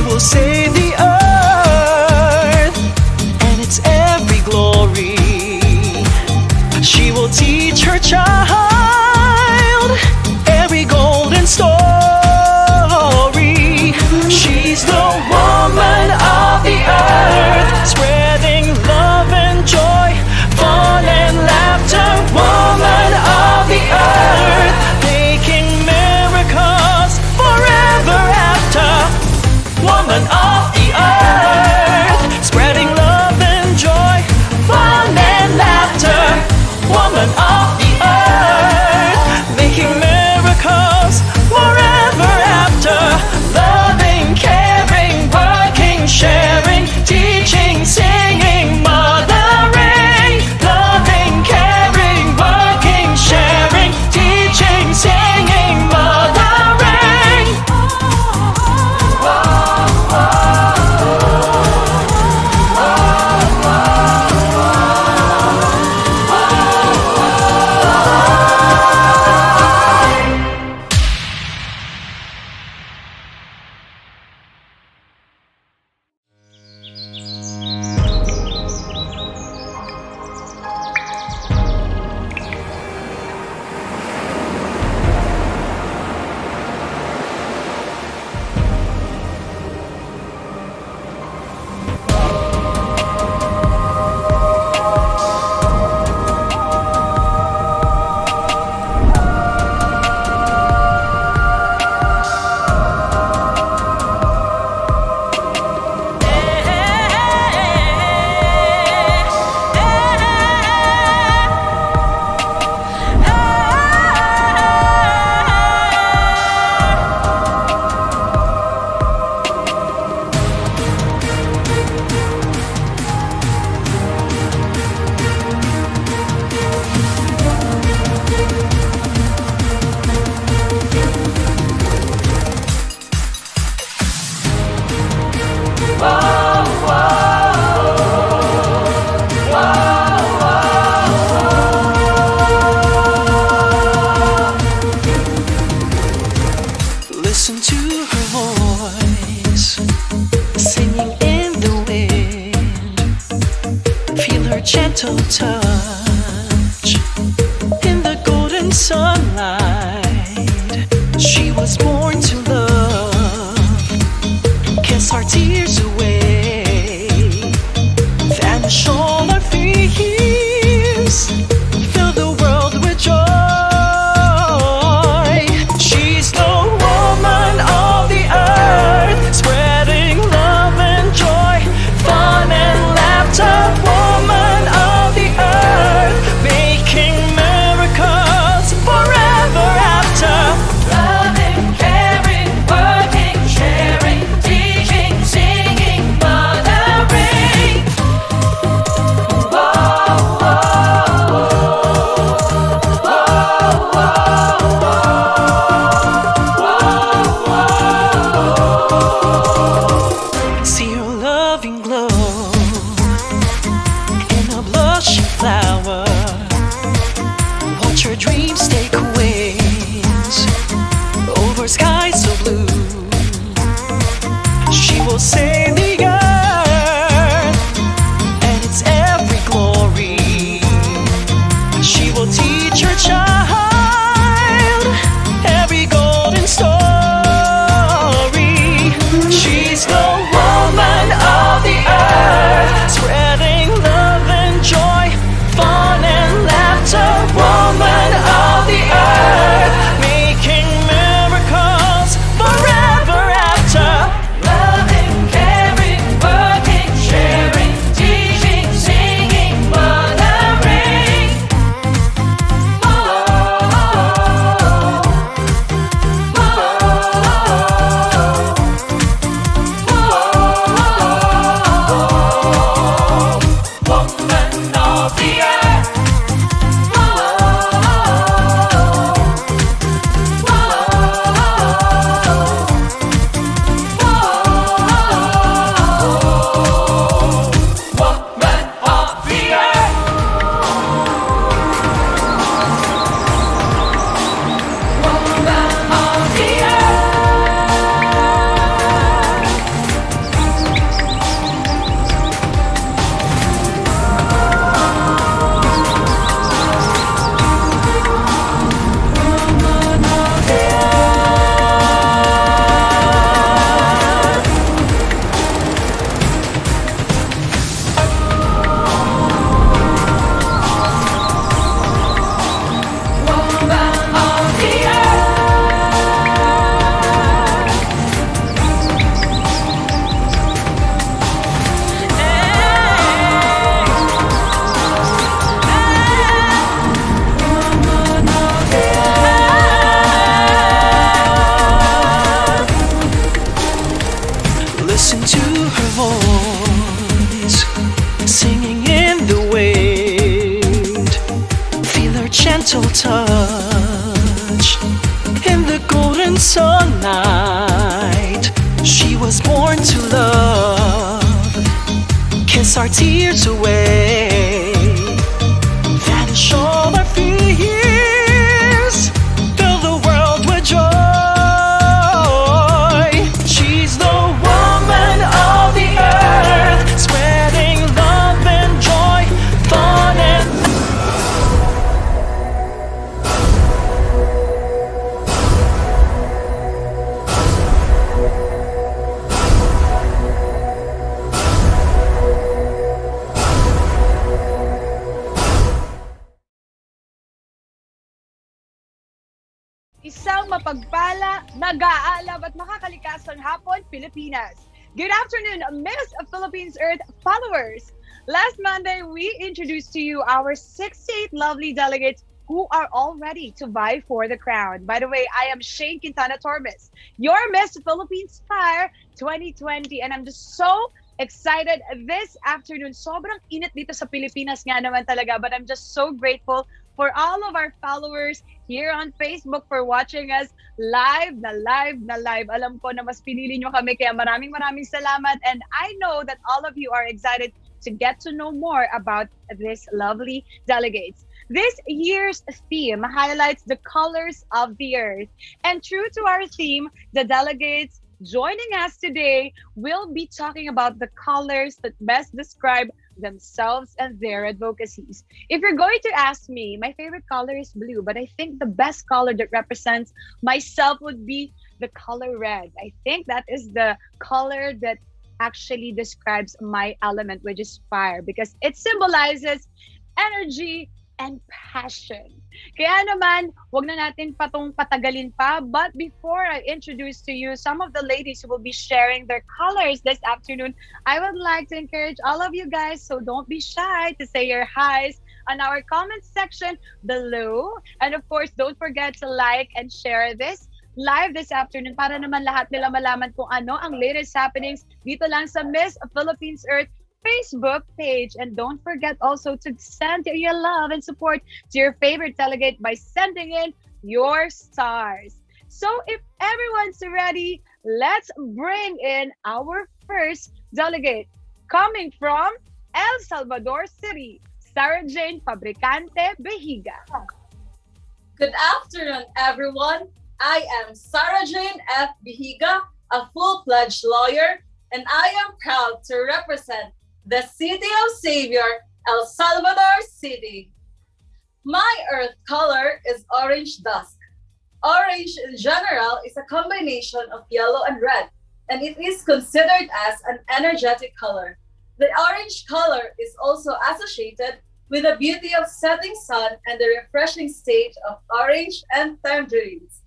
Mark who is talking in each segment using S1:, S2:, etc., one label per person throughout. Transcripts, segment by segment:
S1: will save the earth and its every glory. She will teach her child every golden story. She's the woman of the earth, spreading love and joy, fun and laughter. Woman of the earth, making miracles forever after. Woman of the earth, spreading love and joy, fun and laughter. Woman of the earth, making miracles forever after. Loving, caring, working, sharing, teaching, singing, mothering. Loving, caring, working, sharing, teaching, singing, mothering. Listen to her voice, singing in the wind. Feel her gentle touch in the golden sunlight. She was born to love, kiss our tears away, vanish all our fears, fill the world with joy. She's the woman of the earth, spreading love and joy, fun and laughter. Woman of the earth, making miracles forever after. Loving, to her voice, singing in the wind. Feel her gentle touch in the golden sunlight. She was born to love, kiss our tears away, vanish all our fears, fill the world with joy. She's the woman of the earth, spreading love and joy, fun and
S2: Isang mapagpala, nag-aalab at makakalikasang hapon, Pilipinas. Good afternoon, Miss Philippines Earth followers. Last Monday, we introduced to you our 68 lovely delegates who are all ready to vie for the crown. By the way, I am Shane Quintana Tormes, your Miss Philippines Fire 2020, and I'm just so excited this afternoon. Sobrang init dito sa Pilipinas nga naman talaga, but I'm just so grateful for all of our followers here on Facebook for watching us live na live na live. Alam ko na mas pinili nyo kami, kaya maraming salamat. And I know that all of you are excited to get to know more about this lovely delegates. This year's theme highlights the colors of the earth. And true to our theme, the delegates joining us today will be talking about the colors that best describe themselves and their advocacies. If you're going to ask me, my favorite color is blue, but I think the best color that represents myself would be the color red. I think that is the color that actually describes my element, which is fire, because it symbolizes energy and passion. Kaya naman, wag na natin patagalin pa. But before I introduce to you some of the ladies who will be sharing their colors this afternoon, I would like to encourage all of you guys, so don't be shy to say your highs on our comment section below. And of course, don't forget to like and share this live this afternoon para naman lahat nila malaman kung ano ang latest happenings dito lang sa Miss Philippines Earth Facebook page. And don't forget also to send your love and support to your favorite delegate by sending in your stars. So if everyone's ready, let's bring in our first delegate coming from El Salvador City, Sarah Jane Fabricante Behiga.
S3: Good afternoon, everyone. I am Sarah Jane F. Behiga, a full-fledged lawyer, and I am proud to represent the City of Savior, El Salvador City. My earth color is orange dusk. Orange in general is a combination of yellow and red, and it is considered as an energetic color. The orange color is also associated with the beauty of setting sun and the refreshing state of orange and tangerines.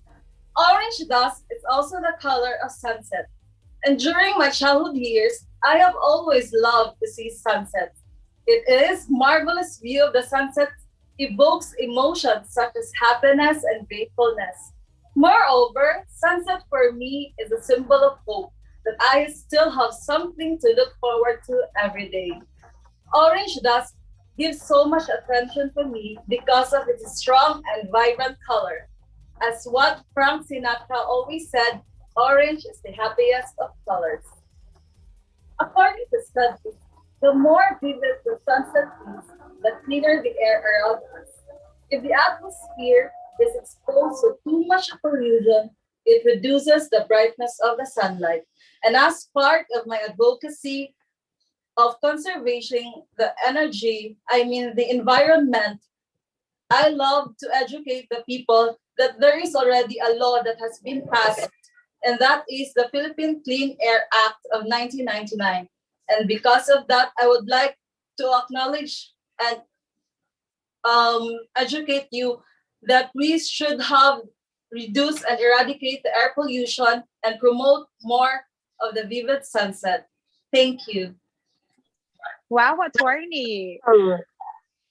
S3: Orange dusk is also the color of sunset. And during my childhood years, I have always loved to see sunsets. It is marvelous view of the sunset evokes emotions such as happiness and gratefulness. Moreover, sunset for me is a symbol of hope that I still have something to look forward to every day. Orange dusk gives so much attention to me because of its strong and vibrant color. As what Frank Sinatra always said, orange is the happiest of colors. According to studies, the more vivid the sunset is, the cleaner the air around us. If the atmosphere is exposed to too much pollution, it reduces the brightness of the sunlight. And as part of my advocacy of conservation, the environment, I love to educate the people that there is already a law that has been passed, and that is the Philippine Clean Air Act of 1999. And because of that, I would like to acknowledge and educate you that we should have reduce and eradicate the air pollution and promote more of the vivid sunset. Thank you.
S2: Wow, attorney.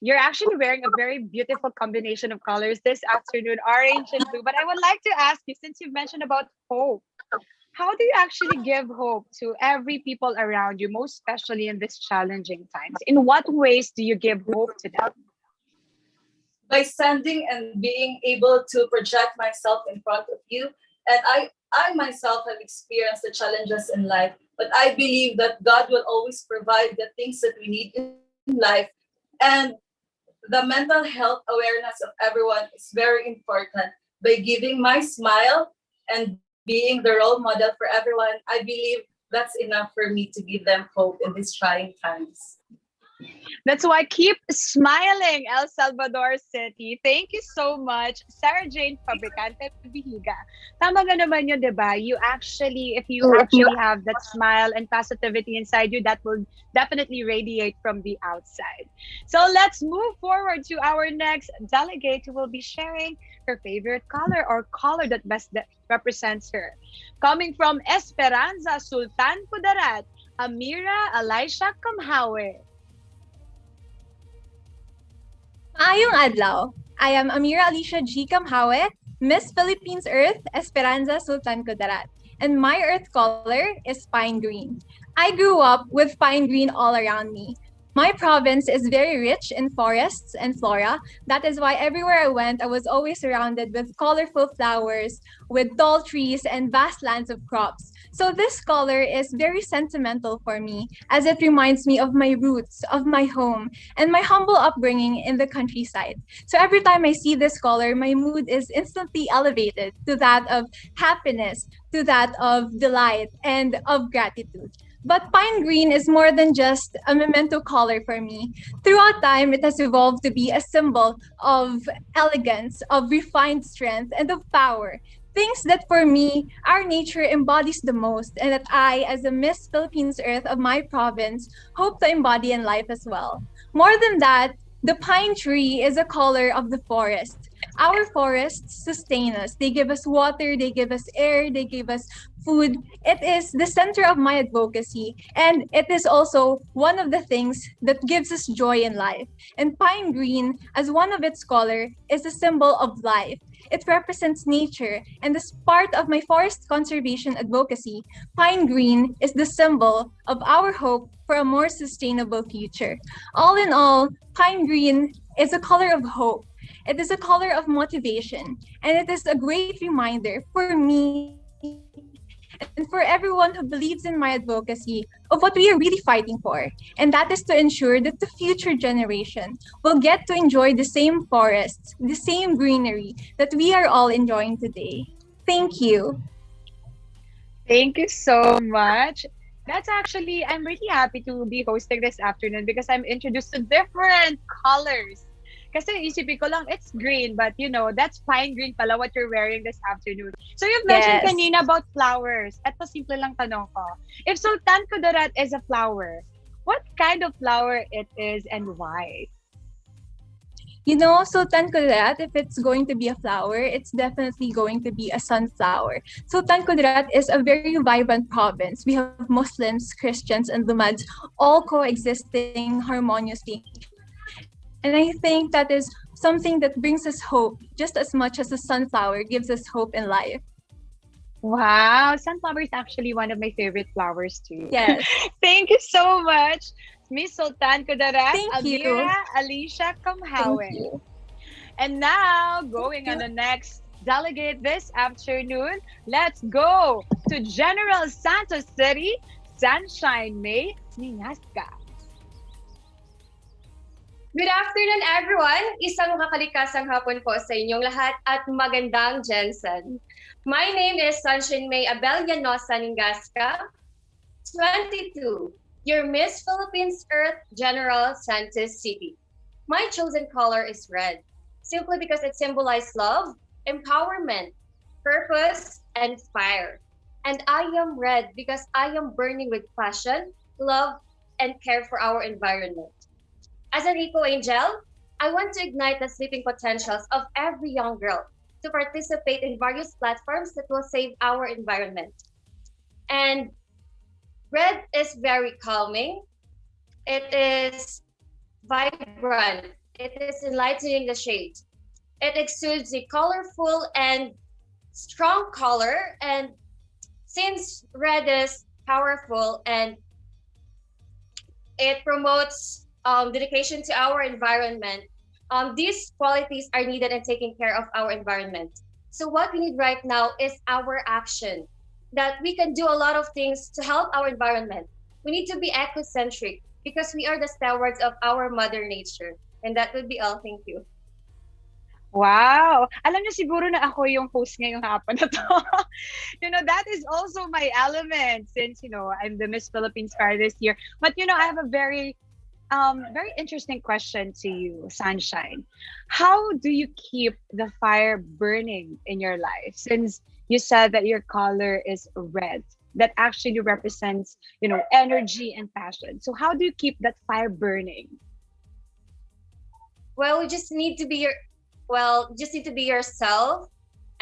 S2: You're actually wearing a very beautiful combination of colors this afternoon, orange and blue. But I would like to ask you, since you've mentioned about hope, How do you actually give hope to every people around you, most especially in these challenging times? In what ways do you give hope to them?
S3: By sending and being able to project myself in front of you. And I myself have experienced the challenges in life, but I believe that God will always provide the things that we need in life. And the mental health awareness of everyone is very important. By giving my smile and being the role model for everyone, I believe that's enough for me to give them hope in these trying times.
S2: That's why keep smiling, El Salvador City. Thank you so much, Sarah Jane Fabricante Bihiga. Tama nga naman yun, di ba? You actually, if you actually have that smile and positivity inside you, that will definitely radiate from the outside. So let's move forward to our next delegate who will be sharing her favorite color or color that best represents her. Coming from Esperanza, Sultan Kudarat, Amira Elisha Kamhawe.
S4: Maayong adlaw. I am Amira Alicia G. Kamhawe, Miss Philippines Earth, Esperanza Sultan Kudarat, and my earth color is pine green. I grew up with pine green all around me. My province is very rich in forests and flora. That is why everywhere I went, I was always surrounded with colorful flowers, with tall trees, and vast lands of crops. So this color is very sentimental for me, as it reminds me of my roots, of my home, and my humble upbringing in the countryside. So every time I see this color, my mood is instantly elevated to that of happiness, to that of delight, and of gratitude. But pine green is more than just a memento color for me. Throughout time, it has evolved to be a symbol of elegance, of refined strength, and of power. Things that for me, our nature embodies the most, and that I, as a Miss Philippines Earth of my province, hope to embody in life as well. More than that, the pine tree is a color of the forest. Our forests sustain us. They give us water, they give us air, they give us food. It is the center of my advocacy, and it is also one of the things that gives us joy in life. And pine green, as one of its color, is a symbol of life. It represents nature, and as part of my forest conservation advocacy, pine green is the symbol of our hope for a more sustainable future. All in all, pine green is a color of hope. It is a color of motivation, and it is a great reminder for me and for everyone who believes in my advocacy of what we are really fighting for. And that is to ensure that the future generation will get to enjoy the same forests, the same greenery that we are all enjoying today. Thank you.
S2: Thank you so much. That's actually, I'm really happy to be hosting this afternoon because I'm introduced to different colors. Kasi isipin ko lang, it's green, but you know, that's pine green pala what you're wearing this afternoon. So you've mentioned
S4: Yes.
S2: kanina about flowers. Eto, simple lang tanong ko. If Sultan Kudarat is a flower, what kind of flower it is and why?
S4: You know, Sultan Kudarat, if it's going to be a flower, it's definitely going to be a sunflower. Sultan Kudarat is a very vibrant province. We have Muslims, Christians, and Lumads all coexisting harmoniously. And I think that is something that brings us hope, just as much as a sunflower gives us hope in life.
S2: Wow, sunflower is actually one of my favorite flowers too.
S4: Yes.
S2: Thank you so much, Miss Sultan Kudarat,
S4: Thank you.
S2: Amira Alicia Kamhawe.
S4: Thank you.
S2: And now, going on the next delegate this afternoon, let's go to General Santos City, Sunshine May Ninasca.
S5: Good afternoon, everyone. Isang makalikasang hapon po sa inyong lahat at magandang Jensen. My name is Sunshine May Abellanosa Ningasca, 22, your Miss Philippines Earth General Santos City. My chosen color is red, simply because it symbolizes love, empowerment, purpose, and fire. And I am red because I am burning with passion, love, and care for our environment. As an eco-angel, I want to ignite the sleeping potentials of every young girl to participate in various platforms that will save our environment. And red is very calming. It is vibrant. It is enlightening the shade. It exudes a colorful and strong color and since red is powerful and it promotes dedication to our environment, these qualities are needed in taking care of our environment. So what we need right now is our action, that we can do a lot of things to help our environment. We need to be ecocentric because we are the stewards of our mother nature. And that would be all. Thank you.
S2: Wow! Alam niyo siguro na ako yung host ngayong hapon na to. That is also my element since, I'm the Miss Philippines Star this year. But, I have a very interesting question to you, Sunshine. How do you keep the fire burning in your life? Since you said that your color is red, that actually represents, energy and passion. So how do you keep that fire burning?
S5: Well, you just need to be yourself,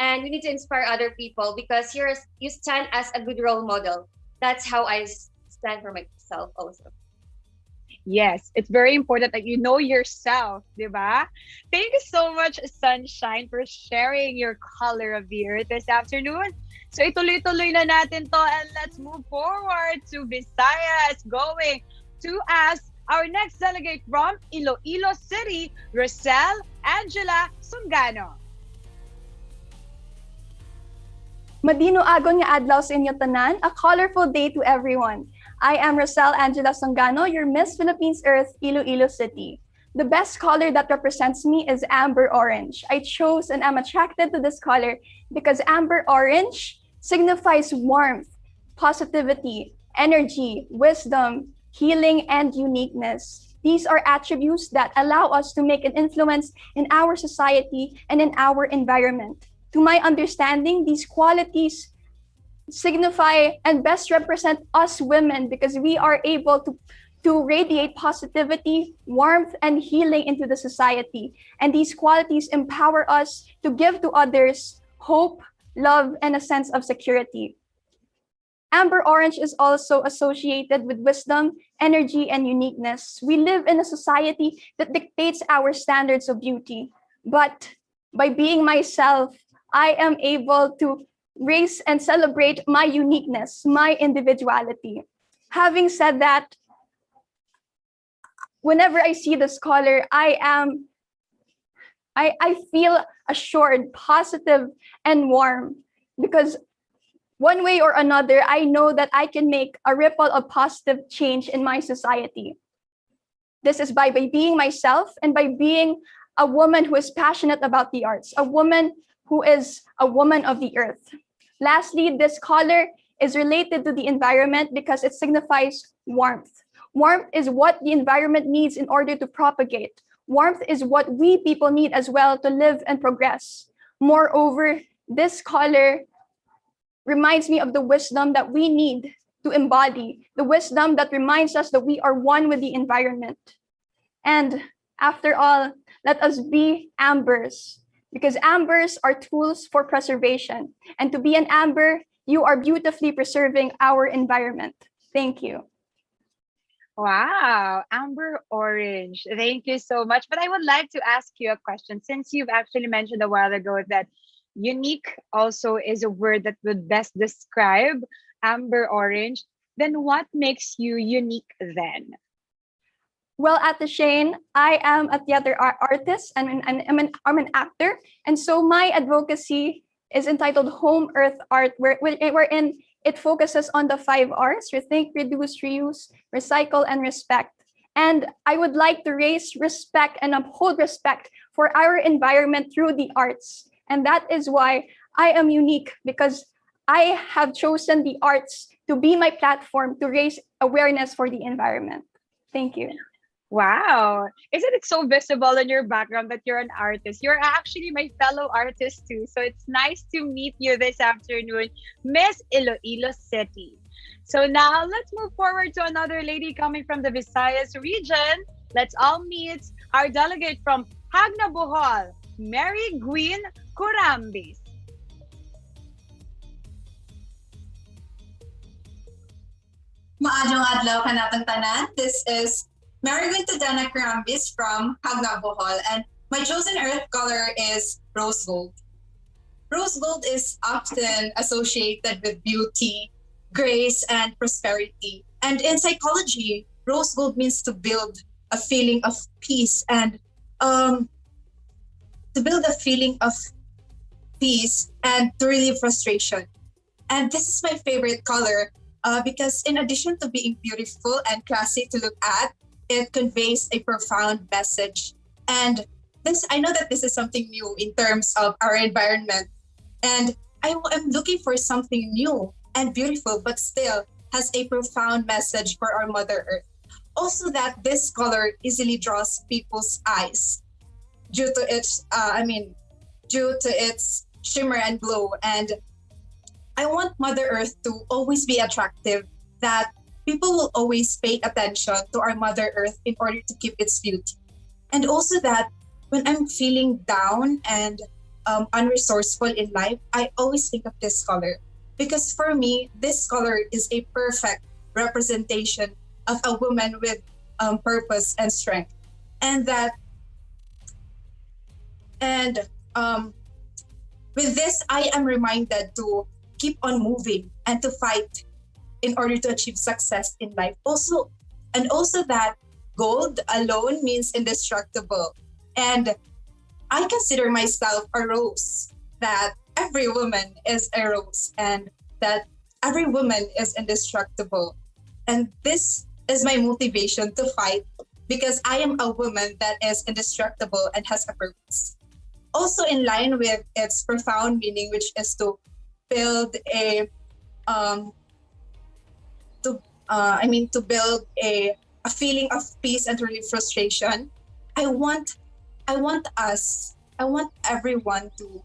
S5: and you need to inspire other people because you stand as a good role model. That's how I stand for myself also.
S2: Yes, it's very important that you know yourself, di ba? Thank you so much, Sunshine, for sharing your color of the earth this afternoon. So ituloy-tuloy na natin to, and let's move forward to Visayas, going to ask our next delegate from Iloilo City, Rosel Angela Sungano.
S6: Madino agon nga adlaw sa inyo tanan, a colorful day to everyone. I am Rosel Angela Sungano, your Miss Philippines Earth, Iloilo City. The best color that represents me is amber orange. I chose and am attracted to this color because amber orange signifies warmth, positivity, energy, wisdom, healing, and uniqueness. These are attributes that allow us to make an influence in our society and in our environment. To my understanding, these qualities signify and best represent us women because we are able to radiate positivity, warmth, and healing into the society. And these qualities empower us to give to others hope, love, and a sense of security. Amber orange is also associated with wisdom, energy, and uniqueness. We live in a society that dictates our standards of beauty. But by being myself, I am able to raise and celebrate my uniqueness, my individuality. Having said that, whenever I see this color, I feel assured, positive, and warm because one way or another, I know that I can make a ripple of positive change in my society. This is by being myself and by being a woman who is passionate about the arts, a woman who is a woman of the earth. Lastly, this color is related to the environment because it signifies warmth. Warmth is what the environment needs in order to propagate. Warmth is what we people need as well to live and progress. Moreover, this color reminds me of the wisdom that we need to embody, the wisdom that reminds us that we are one with the environment. And after all, let us be ambers, because ambers are tools for preservation. And to be an amber, you are beautifully preserving our environment. Thank you.
S2: Wow, amber orange. Thank you so much. But I would like to ask you a question since you've actually mentioned a while ago that unique also is a word that would best describe amber orange. Then what makes you unique then?
S6: Well, at the Shane, I am a theater artist and I'm an actor. And so my advocacy is entitled Home Earth Art, wherein it focuses on the 5 R's: rethink, reduce, reuse, recycle, and respect. And I would like to raise respect and uphold respect for our environment through the arts. And that is why I am unique, because I have chosen the arts to be my platform to raise awareness for the environment. Thank you.
S2: Wow. Isn't it so visible in your background that you're an artist? You're actually my fellow artist too. So it's nice to meet you this afternoon, Miss Iloilo City. So now let's move forward to another lady coming from the Visayas region. Let's all meet our delegate from Hagna, Bohol, Mary Gwyn Curambis.
S7: Maadlong adlaw kanatong tanan. This is Mary Gwyn Curambis from Hagna, Bohol, and my chosen earth color is rose gold. rose gold is often associated with beauty, grace, and prosperity. And in psychology, rose gold means to build a feeling of peace and to build a feeling of peace and to relieve frustration. And this is my favorite color because in addition to being beautiful and classy to look at, it conveys a profound message. And I know that this is something new in terms of our environment. And I am looking for something new and beautiful, but still has a profound message for our Mother Earth. Also that this color easily draws people's eyes due to its shimmer and glow. And I want Mother Earth to always be attractive, that people will always pay attention to our Mother Earth in order to keep its beauty. And also that when I'm feeling down and unresourceful in life, I always think of this color. Because for me, this color is a perfect representation of a woman with purpose and strength. And with this, I am reminded to keep on moving and to fight in order to achieve success in life. Also that gold alone means indestructible. And I consider myself a rose, that every woman is a rose and that every woman is indestructible. And this is my motivation to fight because I am a woman that is indestructible and has a purpose. Also in line with its profound meaning, which is to build a feeling of peace and relieve frustration. I want everyone to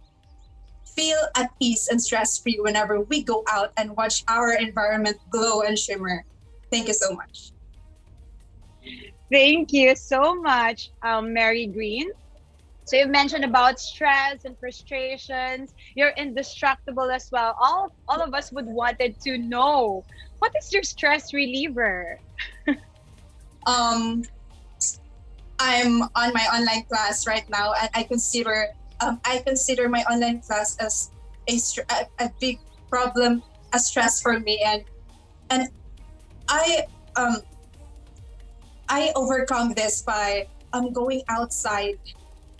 S7: feel at ease and stress-free whenever we go out and watch our environment glow and shimmer. Thank you so much.
S2: Thank you so much, Mary Green. So you've mentioned about stress and frustrations. You're indestructible as well. All of us would wanted to know, what is your stress reliever?
S7: I'm on my online class right now, and I consider my online class as a big problem, a stress for me, and I overcome this by going outside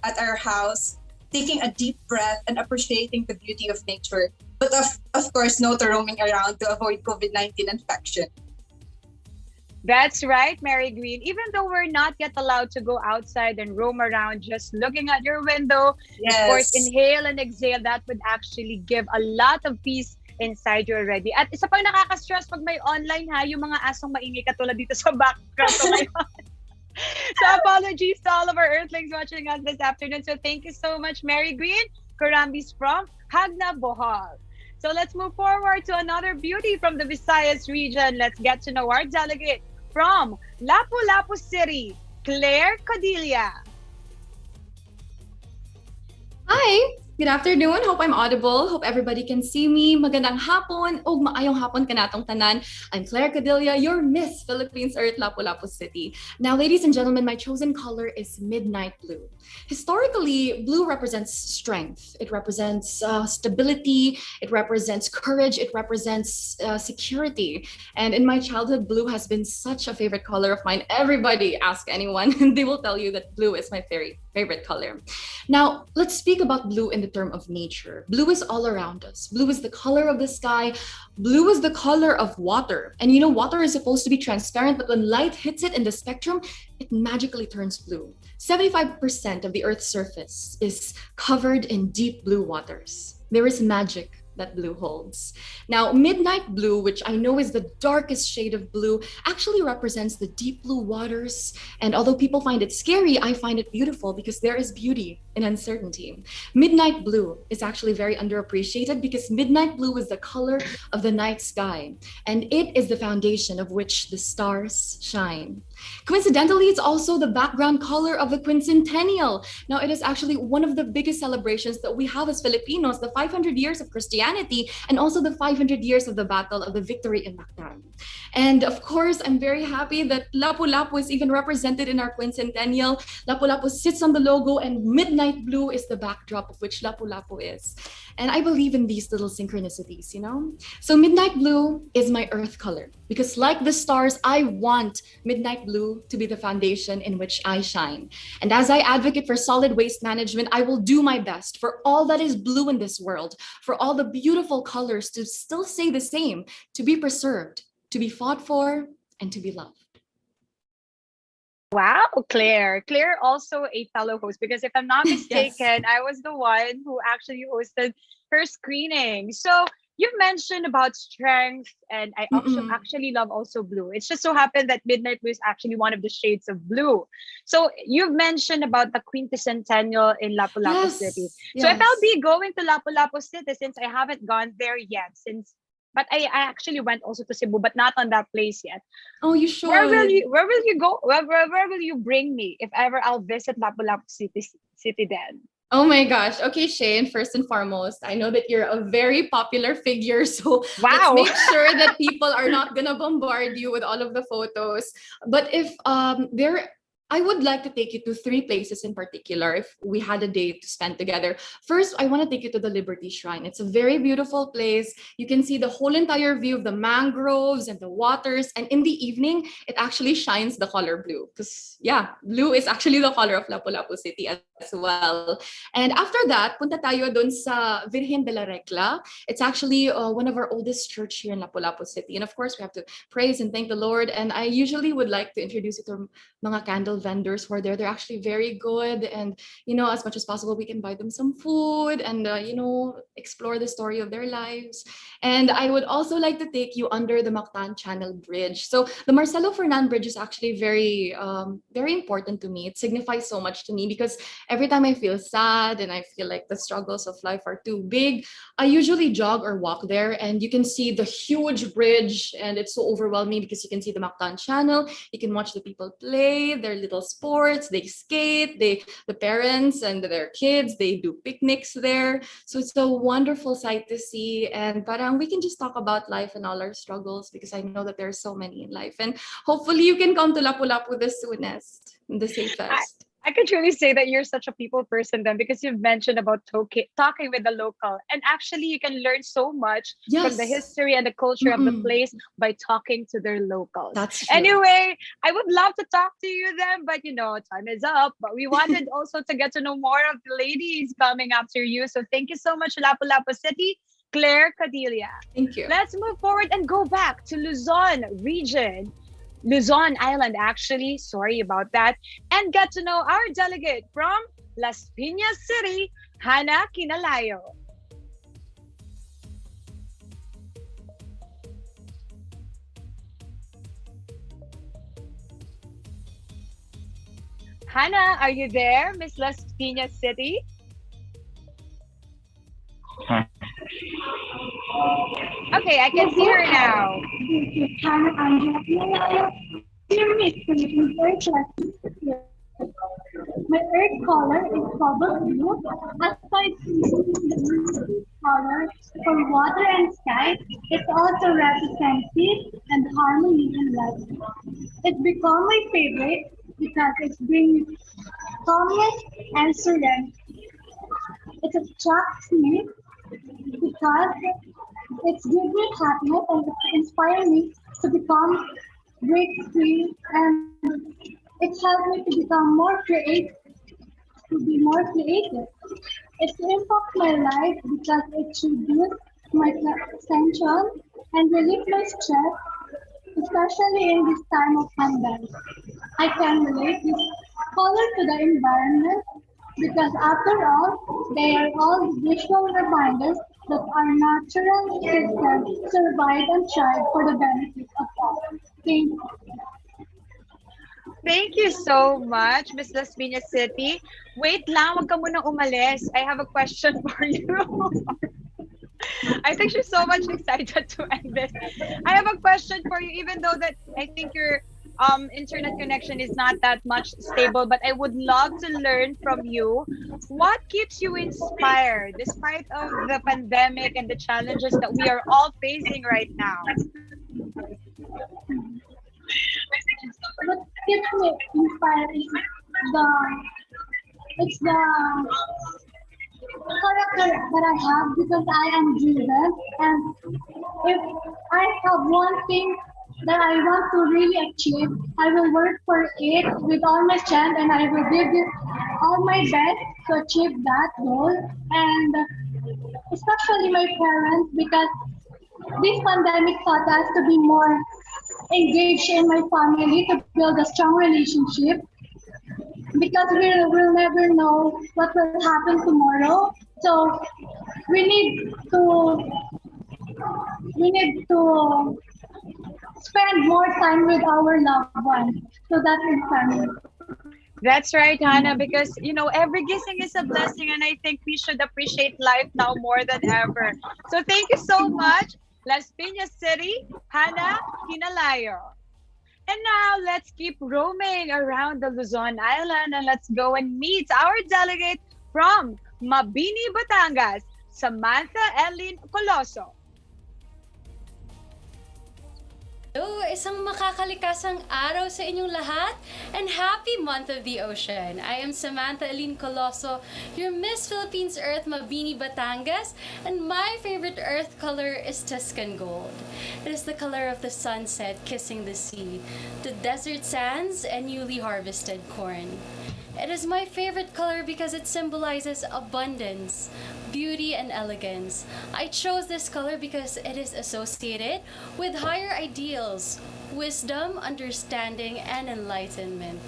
S7: at our house, taking a deep breath and appreciating the beauty of nature. But of course, no to roaming around to avoid COVID-19 infection.
S2: That's right, Mary Green. Even though we're not yet allowed to go outside and roam around just looking at your window,
S7: Yes.
S2: of course, inhale and exhale, that would actually give a lot of peace inside you already. At isa pang nakaka-stress pag may online yung mga asong maingay katulad dito sa background ko ngayon. So apologies to all of our Earthlings watching us this afternoon. So thank you so much, Mary Green. Karambis from Hagna, Bohol. So let's move forward to another beauty from the Visayas region. Let's get to know our delegate from Lapu-Lapu City, Claire Cadilla.
S8: Hi! Good afternoon. Hope I'm audible. Hope everybody can see me. Magandang hapon o maayong hapon kanatong tanan. I'm Claire Cadilla, your Miss Philippines Earth Lapu-Lapu City. Now, ladies and gentlemen, my chosen color is midnight blue. Historically, blue represents strength. It represents stability. It represents courage. It represents security. And in my childhood, blue has been such a favorite color of mine. Everybody, ask anyone, and they will tell you that blue is my favorite color. Now, let's speak about blue in the term of nature. Blue is all around us. Blue is the color of the sky. Blue is the color of water. And you know, water is supposed to be transparent, but when light hits it in the spectrum, it magically turns blue. 75% of the Earth's surface is covered in deep blue waters. There is magic that blue holds. Now, midnight blue, which I know is the darkest shade of blue, actually represents the deep blue waters. And although people find it scary, I find it beautiful because there is beauty in uncertainty. Midnight blue is actually very underappreciated because midnight blue is the color of the night sky, and it is the foundation of which the stars shine. Coincidentally, it's also the background color of the quincentennial. Now, it is actually one of the biggest celebrations that we have as Filipinos, the 500 years of Christianity, and also the 500 years of the Battle of the Victory in Mactan. And of course, I'm very happy that Lapu-Lapu is even represented in our quincentennial. Lapu-Lapu sits on the logo and midnight blue is the backdrop of which Lapu-Lapu is. And I believe in these little synchronicities, you know? So midnight blue is my earth color because like the stars, I want midnight blue to be the foundation in which I shine. And as I advocate for solid waste management, I will do my best for all that is blue in this world, for all the beautiful colors to still stay the same, to be preserved, to be fought for, and to be loved.
S2: Wow, Claire. Claire also a fellow host because if I'm not
S8: Yes.
S2: mistaken, I was the one who actually hosted her screening. So you've mentioned about strength, and I also
S8: Mm-mm.
S2: actually love also blue. It's just so happened that midnight blue is actually one of the shades of blue. So you've mentioned about the quinticentennial in Lapu-Lapu City.
S8: Yes.
S2: So if I'll
S8: Yes.
S2: be going to Lapu-Lapu City, since I haven't gone there yet, but I actually went also to Cebu, but not on that place yet.
S8: Oh, you should.
S2: Where will you go? Where will you bring me if ever I'll visit Lapu-Lapu City then?
S8: Oh my gosh. Okay, Shane, first and foremost, I know that you're a very popular figure. So let's
S2: Wow.
S8: make sure that people are not going to bombard you with all of the photos. But if I would like to take you to 3 places in particular if we had a day to spend together. First, I want to take you to the Liberty Shrine. It's a very beautiful place. You can see the whole entire view of the mangroves and the waters. And in the evening, it actually shines the color blue. Because, yeah, blue is actually the color of Lapu-Lapu City as well. And after that, punta tayo dun sa Virgen de la Recla. It's actually one of our oldest church here in Lapu-Lapu City. And of course, we have to praise and thank the Lord. And I usually would like to introduce you to mga candle vendors who are there. They're actually very good. And, you know, as much as possible, we can buy them some food and, you know, explore the story of their lives. And I would also like to take you under the Mactan Channel Bridge. So the Marcelo Fernan Bridge is actually very, very important to me. It signifies so much to me because every time I feel sad and I feel like the struggles of life are too big, I usually jog or walk there and you can see the huge bridge and it's so overwhelming because you can see the Mactan Channel, you can watch the people play their little sports, they skate, the parents and their kids, they do picnics there. So it's a wonderful sight to see and parang we can just talk about life and all our struggles because I know that there are so many in life and hopefully you can come to Lapu-Lapu the soonest, the safest.
S2: I can truly say that you're such a people person then because you've mentioned about talking with the local. And actually, you can learn so much from the
S8: Yes.
S2: history and the culture of the
S8: Mm-mm.
S2: place by talking to their locals.
S8: That's true.
S2: Anyway, I would love to talk to you then, but you know, time is up. But we wanted also to get to know more of the ladies coming after you. So thank you so much, Lapu-Lapu City, Claire Cadilla.
S8: Thank you.
S2: Let's move forward and go back to Luzon region. Luzon Island, actually. Sorry about that. And get to know our delegate from Las Piñas City, Hagna Kinalayo. Hannah, are you there, Miss Las Piñas City? Okay, I can see her now.
S9: My earth color is cobalt blue. Aside from the color for water and sky, it also represents peace and harmony in life. It's become my favorite because it brings calmness and serenity. It attracts me because it's gives me happiness and it inspires me to become break free and it helped me to become more creative, to be more creative. It impacts my life because it reduces my tension and relieve my stress, especially in this time of pandemic. I can relate this color to the environment because after all, they are all visual reminders that our natural system survived and thrived for the benefit of all. Thank you.
S2: Thank you so much, Miss Las Piñas City. Wait lang, wag ka munang umalis. I have a question for you. I think she's so much excited to end this. I have a question for you, even though that I think your internet connection is not that much stable, but I would love to learn from you. What keeps you inspired despite of the pandemic and the challenges that we are all facing right now?
S9: me inspired is the it's the character that I have because I am driven, and if I have one thing that I want to really achieve, I will work for it with all my strength and I will give it all my best to achieve that goal. And especially my parents, because this pandemic taught us to be more engaged in my family to build a strong relationship because we will never know what will happen tomorrow. So we need to we need to spend more time with our loved ones. So that is family.
S2: That's right, Hannah, because every gising is a blessing, and I think we should appreciate life now more than ever. So thank you so much, Las Piñas City, Hannah Hinalayo. And now let's keep roaming around the Luzon Island and let's go and meet our delegate from Mabini, Batangas, Samantha Eileen Coloso.
S10: Hello, isang makakalikasang araw sa inyong lahat and happy month of the ocean. I am Samantha Eileen Coloso, your Miss Philippines Earth Mabini Batangas, and my favorite earth color is Tuscan Gold. It is the color of the sunset kissing the sea, the desert sands, and newly harvested corn. It is my favorite color because it symbolizes abundance, beauty, and elegance. I chose this color because it is associated with higher ideals, wisdom, understanding, and enlightenment.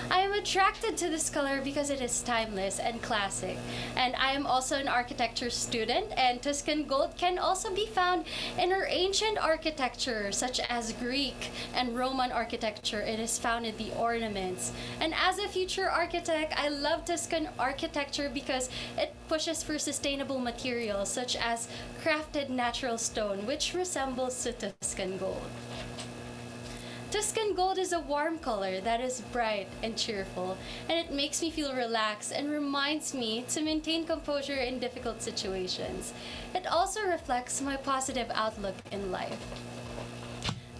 S10: I am attracted to this color because it is timeless and classic. And I am also an architecture student, and Tuscan Gold can also be found in our ancient architecture, such as Greek and Roman architecture. It is found in the ornaments. And as a future architect, I love Tuscan architecture because it pushes for sustainable materials, such as crafted natural stone, which resembles to Tuscan Gold. Tuscan Gold is a warm color that is bright and cheerful, and it makes me feel relaxed and reminds me to maintain composure in difficult situations. It also reflects my positive outlook in life.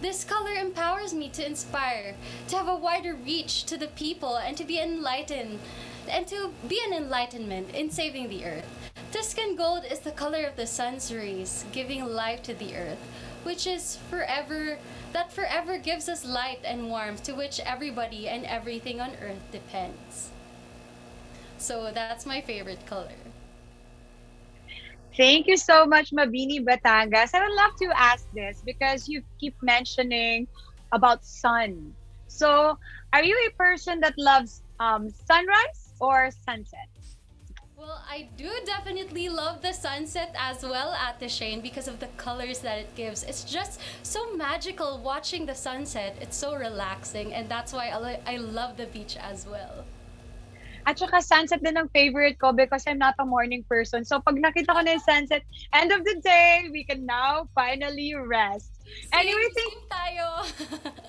S10: This color empowers me to inspire, to have a wider reach to the people, and to be enlightened, and to be an enlightenment in saving the earth. Tuscan Gold is the color of the sun's rays, giving life to the earth, which is forever gives us light and warmth to which everybody and everything on earth depends. So that's my favorite color.
S2: Thank you so much, Mabini Batangas. I would love to ask this because you keep mentioning about sun. So are you a person that loves sunrise or sunset?
S10: Well, I do definitely love the sunset as well, Ate Shane, because of the colors that it gives. It's just so magical watching the sunset. It's so relaxing, and that's why I love the beach as well.
S2: At saka sunset din ang favorite ko because I'm not a morning person. So pag nakita ko na yung sunset, end of the day, we can now finally rest. Anyway,
S10: tayo.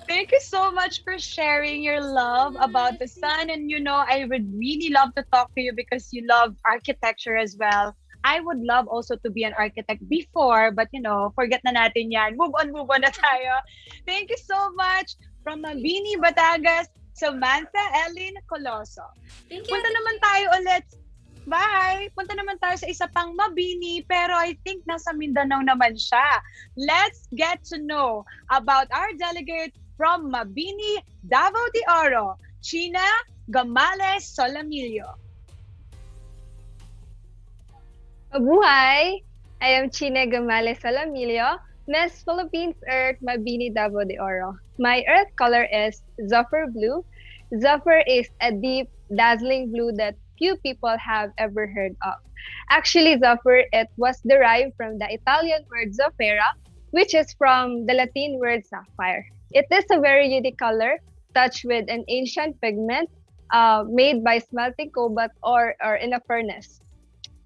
S2: Thank you so much for sharing your love about the sun. And I would really love to talk to you because you love architecture as well. I would love also to be an architect before, but forget na natin yan. Move on na tayo. Thank you so much from Mabini, Batangas, Samantha Eileen Coloso.
S10: Thank you.
S2: Punta naman tayo ulit. Bye! Punta naman tayo sa isa pang Mabini, pero I think nasa Mindanao naman siya. Let's get to know about our delegate from Mabini, Davao de Oro, China Gamales Solamillo.
S11: Mabuhay! I am China Gamales Solamillo, Miss Philippines Earth Mabini, Davao de Oro. My earth color is Zephyr Blue. Zephyr is a deep, dazzling blue that few people have ever heard of. Actually, Zephyr, it was derived from the Italian word Zafira, which is from the Latin word sapphire. It is a very unique color, touched with an ancient pigment made by smelting cobalt or in a furnace.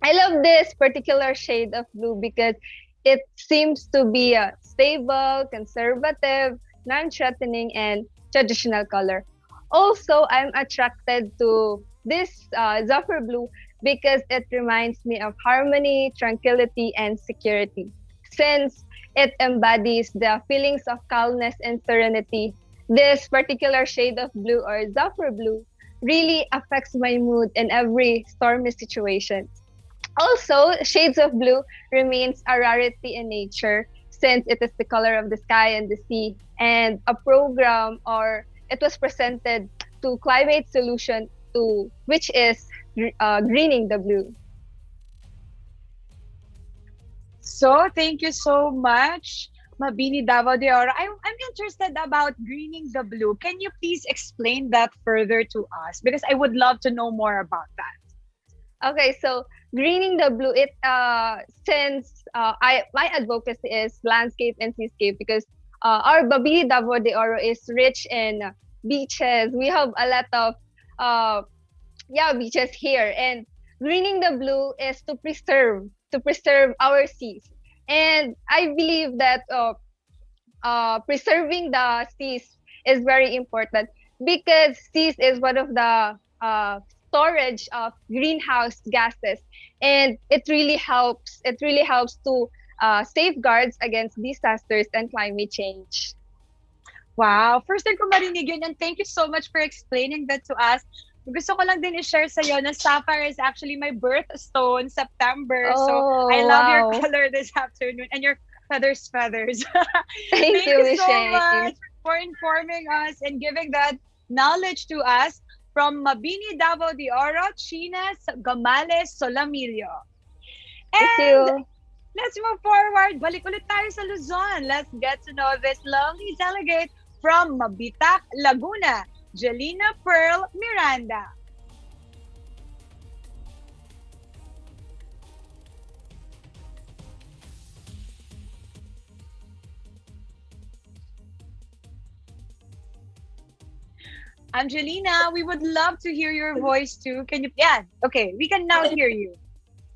S11: I love this particular shade of blue because it seems to be a stable, conservative, non-threatening, and traditional color. Also, I'm attracted to this Zephyr Blue because it reminds me of harmony, tranquility, and security. Since it embodies the feelings of calmness and serenity this particular shade of blue or zephyr blue really affects my mood in every stormy situation. Also, shades of blue remains a rarity in nature since it is the color of the sky and the sea, and a program or it was presented to climate solution to which is greening the blue.
S2: So, thank you so much, Mabini Davao de Oro. I'm interested about greening the blue. Can you please explain that further to us? Because I would love to know more about that.
S11: Okay, so greening the blue, it since I my advocacy is landscape and seascape because our Mabini Davao de Oro is rich in beaches. We have a lot of beaches here, and greening the blue is to preserve our seas. And I believe that preserving the seas is very important because seas is one of the storage of greenhouse gases, and it really helps to safeguards against disasters and climate change.
S2: Wow, first time ko marinig yun, and thank you so much for explaining that to us. Gusto ko lang din i-share sa'yo na sapphire is actually my birthstone, September. So I love your color this afternoon, and your feathers.
S11: Thank you,
S2: you so
S11: Michelle.
S2: much for informing us and giving that knowledge to us from Mabini Davao de Oro, Chinas Gamales Solamillo.
S11: Thank
S2: And
S11: you.
S2: let's move forward. Balik ulit tayo sa Luzon. Let's get to know this lovely delegate from Mabitac, Laguna, Jelina Pearl Miranda. Angelina, we would love to hear your voice too. Can you? Yeah, okay, we can now hear you.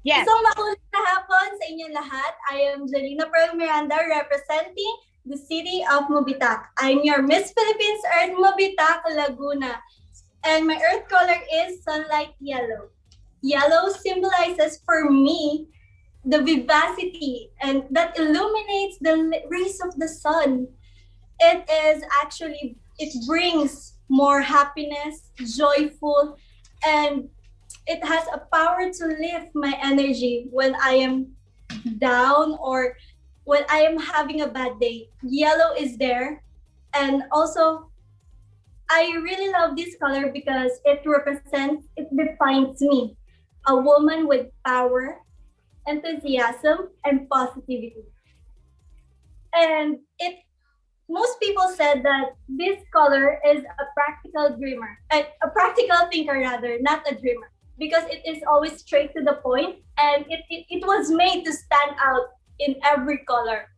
S2: Yes.
S12: Isang makulit na hapon sa inyong lahat. I am Jelina Pearl Miranda representing the city of Mabitac. I'm your Miss Philippines Earth Mabitac, Laguna. And my earth color is sunlight yellow. Yellow symbolizes for me the vivacity and that illuminates the rays of the sun. It brings more happiness, joyful, and it has a power to lift my energy when I am down or when I am having a bad day. Yellow is there. And also, I really love this color because it defines me, a woman with power, enthusiasm, and positivity. And most people said that this color is a a practical thinker rather, not a dreamer, because it is always straight to the point, and it was made to stand out in every color,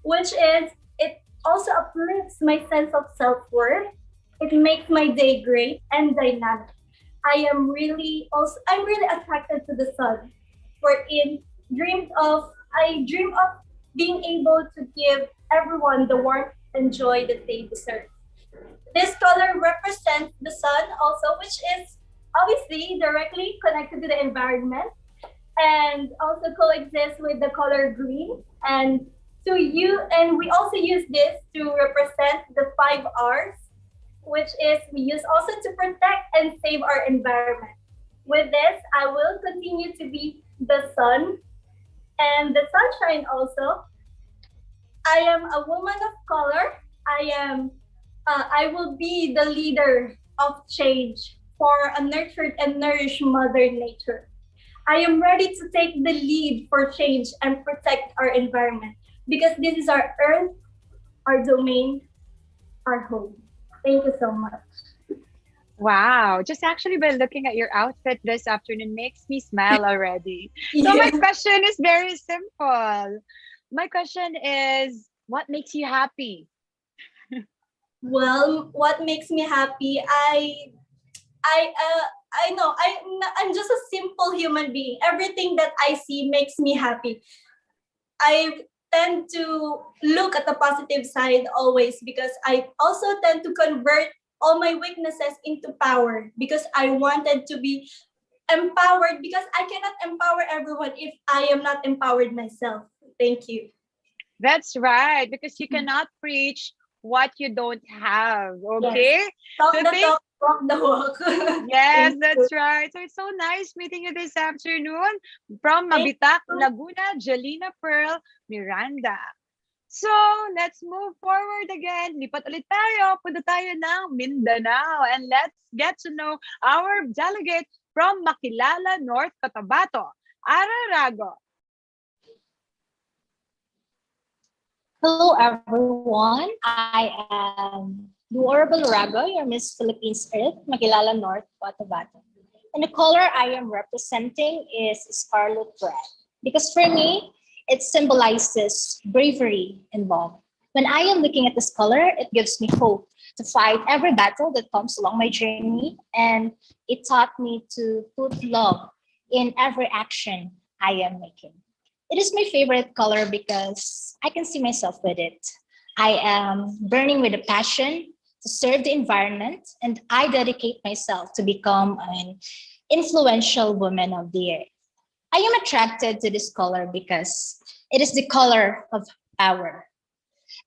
S12: which is, it also uplifts my sense of self-worth. It makes my day great and dynamic. I'm really attracted to the sun, wherein I dream of being able to give everyone the warmth and joy that they deserve. This color represents the sun also, which is obviously directly connected to the environment and also coexists with the color green. And we also use this to represent the 5 R's, which is we use also to protect and save our environment. With this, I will continue to be the sun and the sunshine also. I am a woman of color. I will be the leader of change for a nurtured and nourished Mother Nature. I am ready to take the lead for change and protect our environment because this is our earth, our domain, our home. Thank you so much.
S2: Wow, just actually by looking at your outfit this afternoon makes me smile already. So my question is very simple. My question is, what makes you happy?
S12: Well, what makes me happy? I'm just a simple human being. Everything that I see makes me happy. I tend to look at the positive side always because I also tend to convert all my weaknesses into power because I wanted to be empowered because I cannot empower everyone if I am not empowered myself. Thank you.
S2: That's right, because you cannot preach what you don't have.
S12: Yes.
S2: Okay?
S12: Talk
S2: So
S12: the
S2: thank
S12: talk, walk the walk.
S2: Yes,
S12: Thank you.
S2: that's right. So it's so nice meeting you this afternoon from
S12: Thank
S2: Mabitac,
S12: you.
S2: Laguna, Jelena Pearl, Miranda. So, let's move forward again. Lipat ulit tayo. Punta tayo ng Mindanao. And let's get to know our delegate from Makilala, North Cotabato, Ararago.
S13: Hello, everyone. I am Honorable Rago, your Miss Philippines Earth, Magilala North, Cotabato. And the color I am representing is scarlet red. Because for me, it symbolizes bravery and love. When I am looking at this color, it gives me hope to fight every battle that comes along my journey. And it taught me to put love in every action I am making. It is my favorite color because I can see myself with it. I am burning with a passion to serve the environment, and I dedicate myself to become an influential woman of the earth. I am attracted to this color because it is the color of power.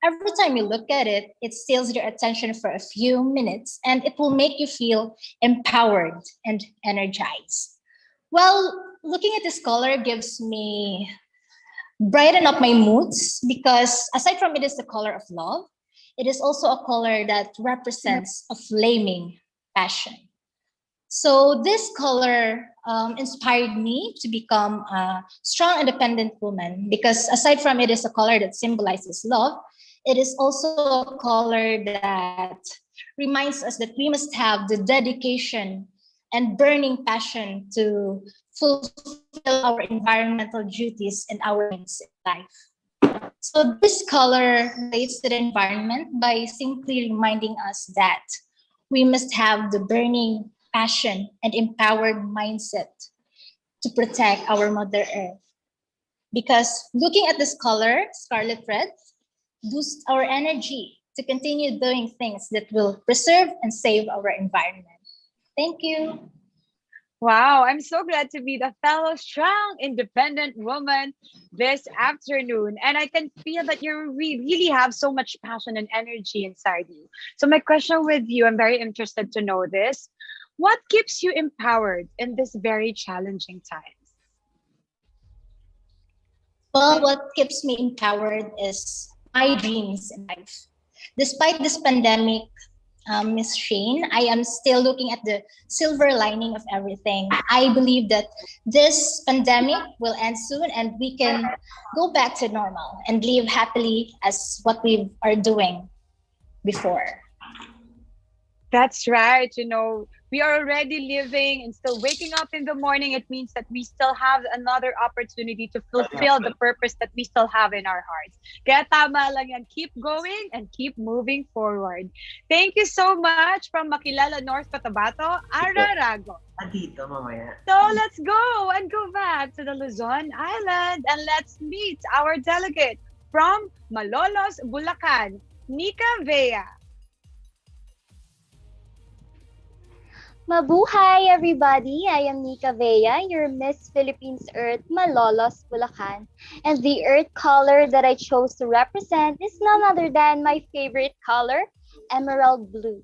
S13: Every time you look at it, it steals your attention for a few minutes and it will make you feel empowered and energized. Well, looking at this color gives me brighten up my moods because aside from it is the color of love, it is also a color that represents a flaming passion. So this color inspired me to become a strong, independent woman because aside from it is a color that symbolizes love, it is also a color that reminds us that we must have the dedication and burning passion to fulfill our environmental duties and our needs in life. So this color relates to the environment by simply reminding us that we must have the burning passion and empowered mindset to protect our Mother Earth. Because looking at this color, scarlet red, boosts our energy to continue doing things that will preserve and save our environment. Thank you.
S2: Wow, I'm so glad to be the fellow strong, independent woman this afternoon. And I can feel that you really have so much passion and energy inside you. So, my question with you, I'm very interested to know this. What keeps you empowered in this very challenging times?
S13: Well, what keeps me empowered is my dreams in life. Despite this pandemic, Miss Shane, I am still looking at the silver lining of everything. I believe that this pandemic will end soon and we can go back to normal and live happily as what we are doing before.
S2: That's right. You know, we are already living and still waking up in the morning. It means that we still have another opportunity to fulfill the purpose that we still have in our hearts. Kaya tama lang yan. Keep going and keep moving forward. Thank you so much from Makilala, North Cotabato, Ararago.
S14: Dito mamaya.
S2: So let's go and go back to the Luzon Island and let's meet our delegate from Malolos, Bulacan, Nika Vea.
S15: Mabuhay, everybody! I am Nika Vea, your Miss Philippines Earth, Malolos, Bulacan. And the earth color that I chose to represent is none other than my favorite color, emerald blue.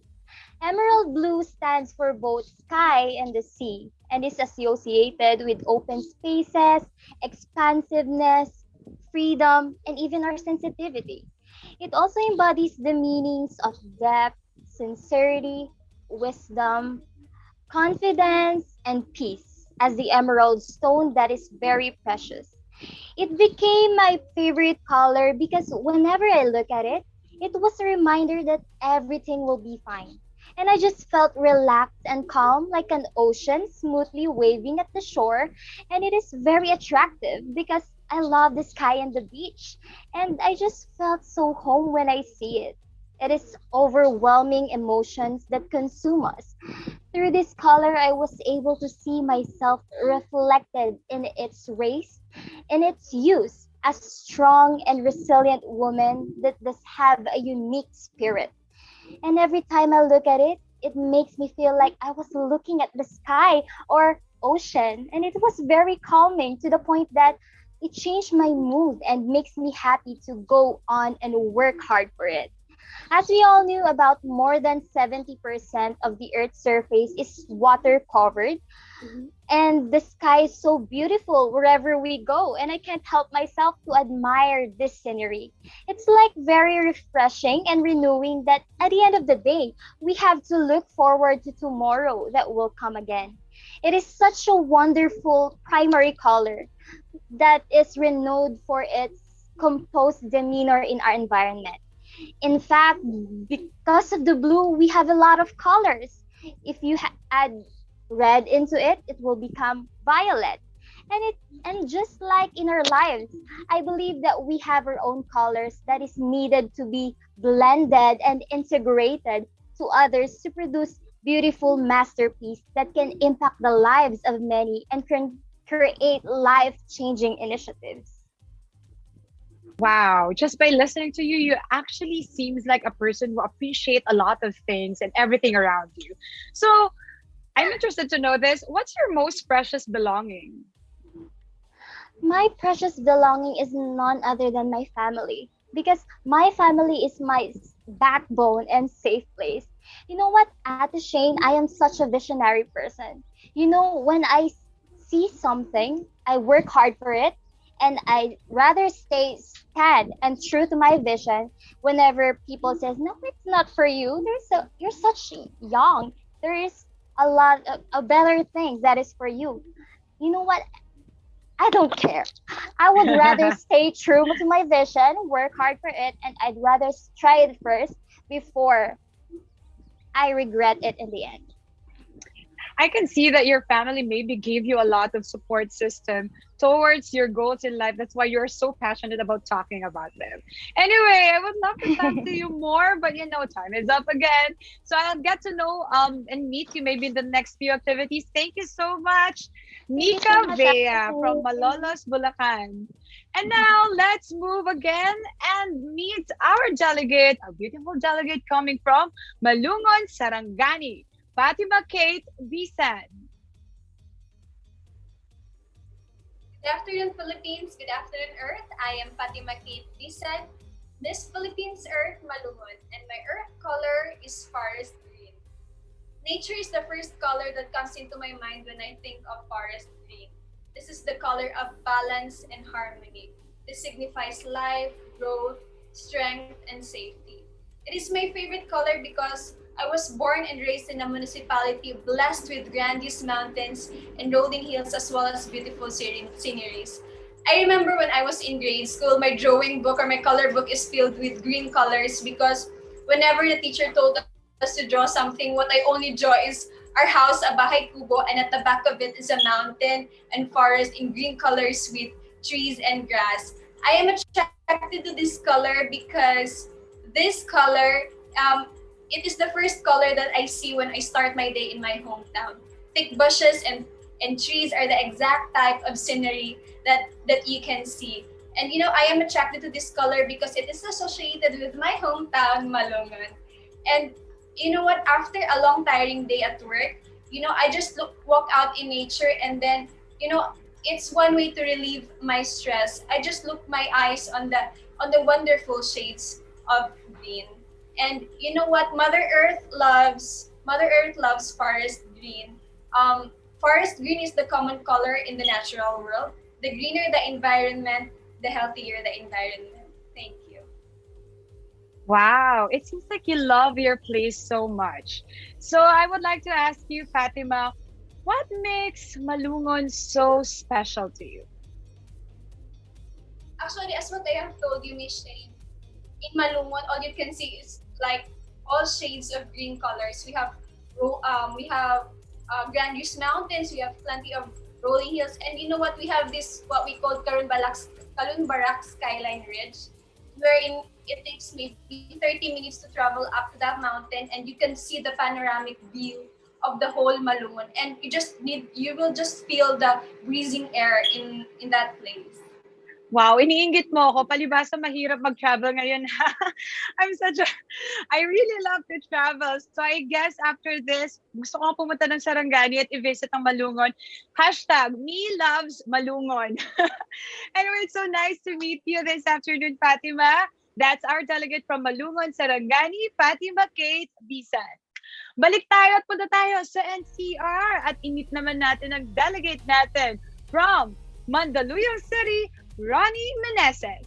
S15: Emerald blue stands for both sky and the sea and is associated with open spaces, expansiveness, freedom, and even our sensitivity. It also embodies the meanings of depth, sincerity, wisdom, confidence, and peace as the emerald stone that is very precious. It became my favorite color because whenever I look at it, it was a reminder that everything will be fine. And I just felt relaxed and calm like an ocean smoothly waving at the shore. And it is very attractive because I love the sky and the beach. And I just felt so home when I see it. It is overwhelming emotions that consume us. Through this color, I was able to see myself reflected in its race, in its use as a strong and resilient woman that does have a unique spirit. And every time I look at it, it makes me feel like I was looking at the sky or ocean. And it was very calming to the point that it changed my mood and makes me happy to go on and work hard for it. As we all knew, about more than 70% of the Earth's surface is water covered, and the sky is so beautiful wherever we go, and I can't help myself to admire this scenery. It's like very refreshing and renewing that at the end of the day, we have to look forward to tomorrow that will come again. It is such a wonderful primary color that is renowned for its composed demeanor in our environment. In fact, because of the blue, we have a lot of colors. If you add red into it, it will become violet. And just like in our lives, I believe that we have our own colors that is needed to be blended and integrated to others to produce beautiful masterpiece that can impact the lives of many and can create life-changing initiatives.
S2: Wow, just by listening to you, you actually seems like a person who appreciate a lot of things and everything around you. So I'm interested to know this. What's your most precious belonging?
S15: My precious belonging is none other than my family because my family is my backbone and safe place. You know what, Ate Shane, I am such a visionary person. You know, when I see something, I work hard for it, and I rather stand and true to my vision whenever people says, no, it's not for you. You're such young. There is a better thing that is for you. You know what? I don't care. I would rather stay true to my vision, work hard for it, and I'd rather try it first before I regret it in the end.
S2: I can see that your family maybe gave you a lot of support system towards your goals in life. That's why you're so passionate about talking about them. Anyway, I would love to talk to you more, but time is up again. So I'll get to know and meet you maybe in the next few activities. Thank you so much, Nika Vea from Malolos, Bulacan. And now let's move again and meet our delegate, a beautiful delegate coming from Malungon, Sarangani. Fatima Kate Bisan.
S14: Good afternoon, Philippines. Good afternoon, Earth. I am Fatima Kate Bisan, Miss Philippines Earth Malungon, and my Earth color is forest green. Nature is the first color that comes into my mind when I think of forest green. This is the color of balance and harmony. This signifies life, growth, strength, and safety. It is my favorite color because I was born and raised in a municipality blessed with grandiose mountains and rolling hills as well as beautiful sceneries. I remember when I was in grade school, my drawing book or my color book is filled with green colors because whenever the teacher told us to draw something, what I only draw is our house, a bahay kubo, and at the back of it is a mountain and forest in green colors with trees and grass. I am attracted to this color because this color, it is the first color that I see when I start my day in my hometown. Thick bushes and trees are the exact type of scenery that you can see. And I am attracted to this color because it is associated with my hometown, Malungon. And you know what? After a long tiring day at work, I just walk out in nature, and then it's one way to relieve my stress. I just look my eyes on the wonderful shades of green. And you know what? Mother Earth loves forest green. Forest green is the common color in the natural world. The greener the environment, the healthier the environment. Thank you.
S2: Wow, it seems like you love your place so much. So I would like to ask you, Fatima, what makes Malungon so special to you?
S14: Actually, as what I have told you, Miss Shane, in Malungon, all you can see is like all shades of green colors. We have grandiose mountains. We have plenty of rolling hills, and you know what? We have this what we call Kalunbarak Skyline Ridge, wherein it takes maybe 30 minutes to travel up to that mountain, and you can see the panoramic view of the whole Malungon, and you will just feel the breezing air in that place.
S2: Wow, iniinggit mo ako. Palibasa mahirap mag-travel ngayon. I really love to travel. So I guess after this, gusto ko pumunta ng Sarangani at i-visit ang Malungon. #MeLovesMalungon. Anyway, it's so nice to meet you this afternoon, Fatima. That's our delegate from Malungon, Sarangani, Fatima Kate Bisan. Balik tayo at punta tayo sa NCR at imit naman natin ang delegate natin from Mandaluyong City, Ronnie Meneses.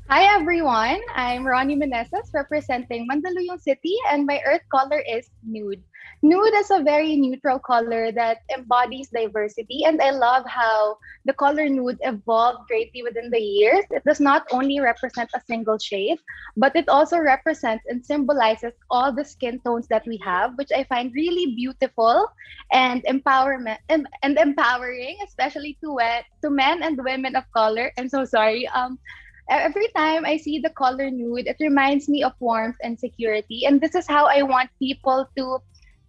S16: Hi everyone, I'm Ronnie Meneses representing Mandaluyong City and my earth color is nude. Nude is a very neutral color that embodies diversity and I love how the color nude evolved greatly within the years. It does not only represent a single shade, but it also represents and symbolizes all the skin tones that we have, which I find really beautiful and empowering, especially to men and women of color. I'm so sorry. Every time I see the color nude, it reminds me of warmth and security. And this is how I want people to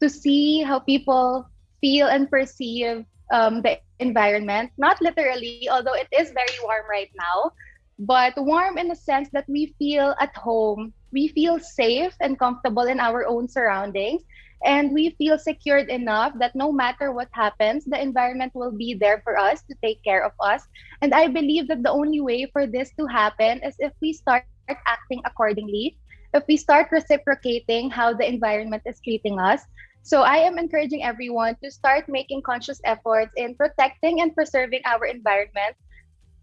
S16: see how people feel and perceive the environment. Not literally, although it is very warm right now, but warm in the sense that we feel at home. We feel safe and comfortable in our own surroundings. And we feel secured enough that no matter what happens, the environment will be there for us to take care of us. And I believe that the only way for this to happen is if we start acting accordingly, if we start reciprocating how the environment is treating us. So I am encouraging everyone to start making conscious efforts in protecting and preserving our environment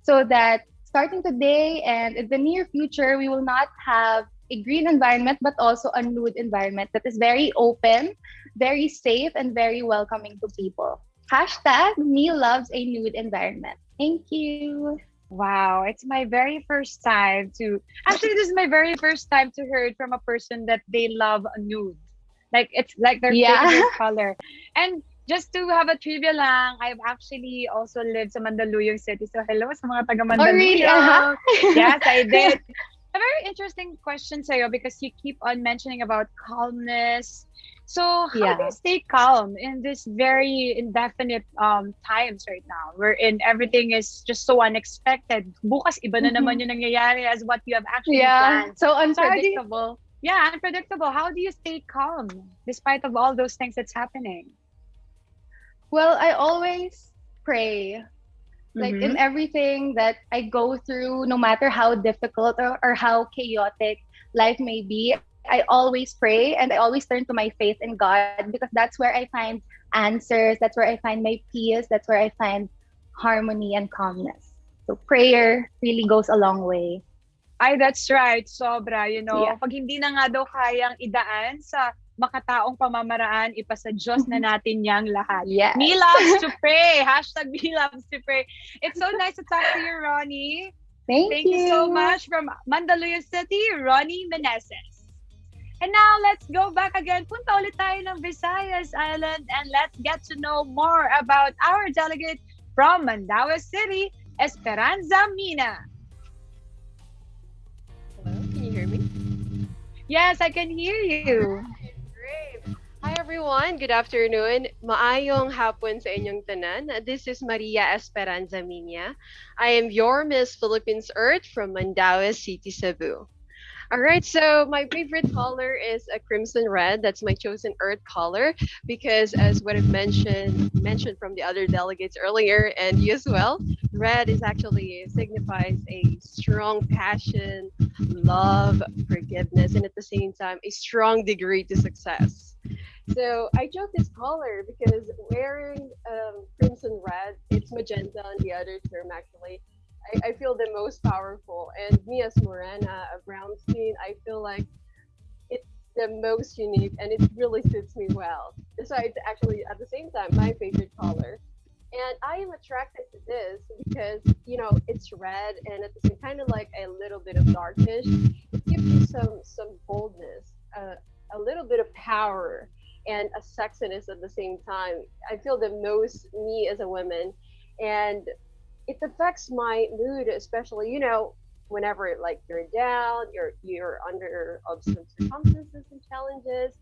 S16: so that starting today and in the near future, we will not have a green environment, but also a nude environment that is very open, very safe, and very welcoming to people. Hashtag me loves a nude environment. Thank you.
S2: Wow, it's my very first time this is my very first time to hear it from a person that they love a nude. Like it's like their favorite color. And just to have a trivia lang, I've actually also lived sa Mandaluyong City. So hello sa mga taga Mandaluyong.
S16: Oh, really?
S2: Yes, I did. A very interesting question sa'yo because you keep on mentioning about calmness. So how do you stay calm in this very indefinite times right now wherein everything is just so unexpected? Bukas iba na naman yung nangyayari as what you have actually planned.
S16: So unpredictable.
S2: Unpredictable. How do you stay calm despite of all those things that's happening?
S16: Well, I always pray. Like in everything that I go through, no matter how difficult or how chaotic life may be, I always pray and I always turn to my faith in God because that's where I find answers, that's where I find my peace, that's where I find harmony and calmness. So prayer really goes a long way.
S2: Ay, that's right. Sobra, pag hindi na nga daw kayang idaan sa makataong pamamaraan, ipasa Diyos na natin yang lahat.
S16: Yes.
S2: Me loves to pray. Hashtag me loves to pray. It's so nice to talk to you, Ronnie.
S16: Thank
S2: you so much from Mandaluyong City, Ronnie Meneses. And now, let's go back again. Punta ulit tayo ng Visayas Island and let's get to know more about our delegate from Mandaue City, Esperanza Mina.
S17: Hello, can you hear me?
S2: Yes, I can hear you.
S17: Great. Hi everyone, good afternoon. Maayong hapon sa inyong tanan. This is Maria Esperanza Mina. I am your Miss Philippines Earth from Mandaue City, Cebu. All right, so my favorite color is a crimson red. That's my chosen earth color because as what I've mentioned from the other delegates earlier and you as well, red is actually signifies a strong passion, love, forgiveness, and at the same time, a strong degree to success. So I chose this color because wearing crimson red, it's magenta on the other term actually. I feel the most powerful, and me as Morena, a brown skin, I feel like it's the most unique and it really suits me well. So it's actually at the same time my favorite color. And I am attracted to this because, it's red and at the same kind of like a little bit of darkish. It gives you some boldness, a little bit of power and a sexiness at the same time. I feel the most me as a woman. And it affects my mood, especially, whenever like you're down, you're under of some circumstances and challenges.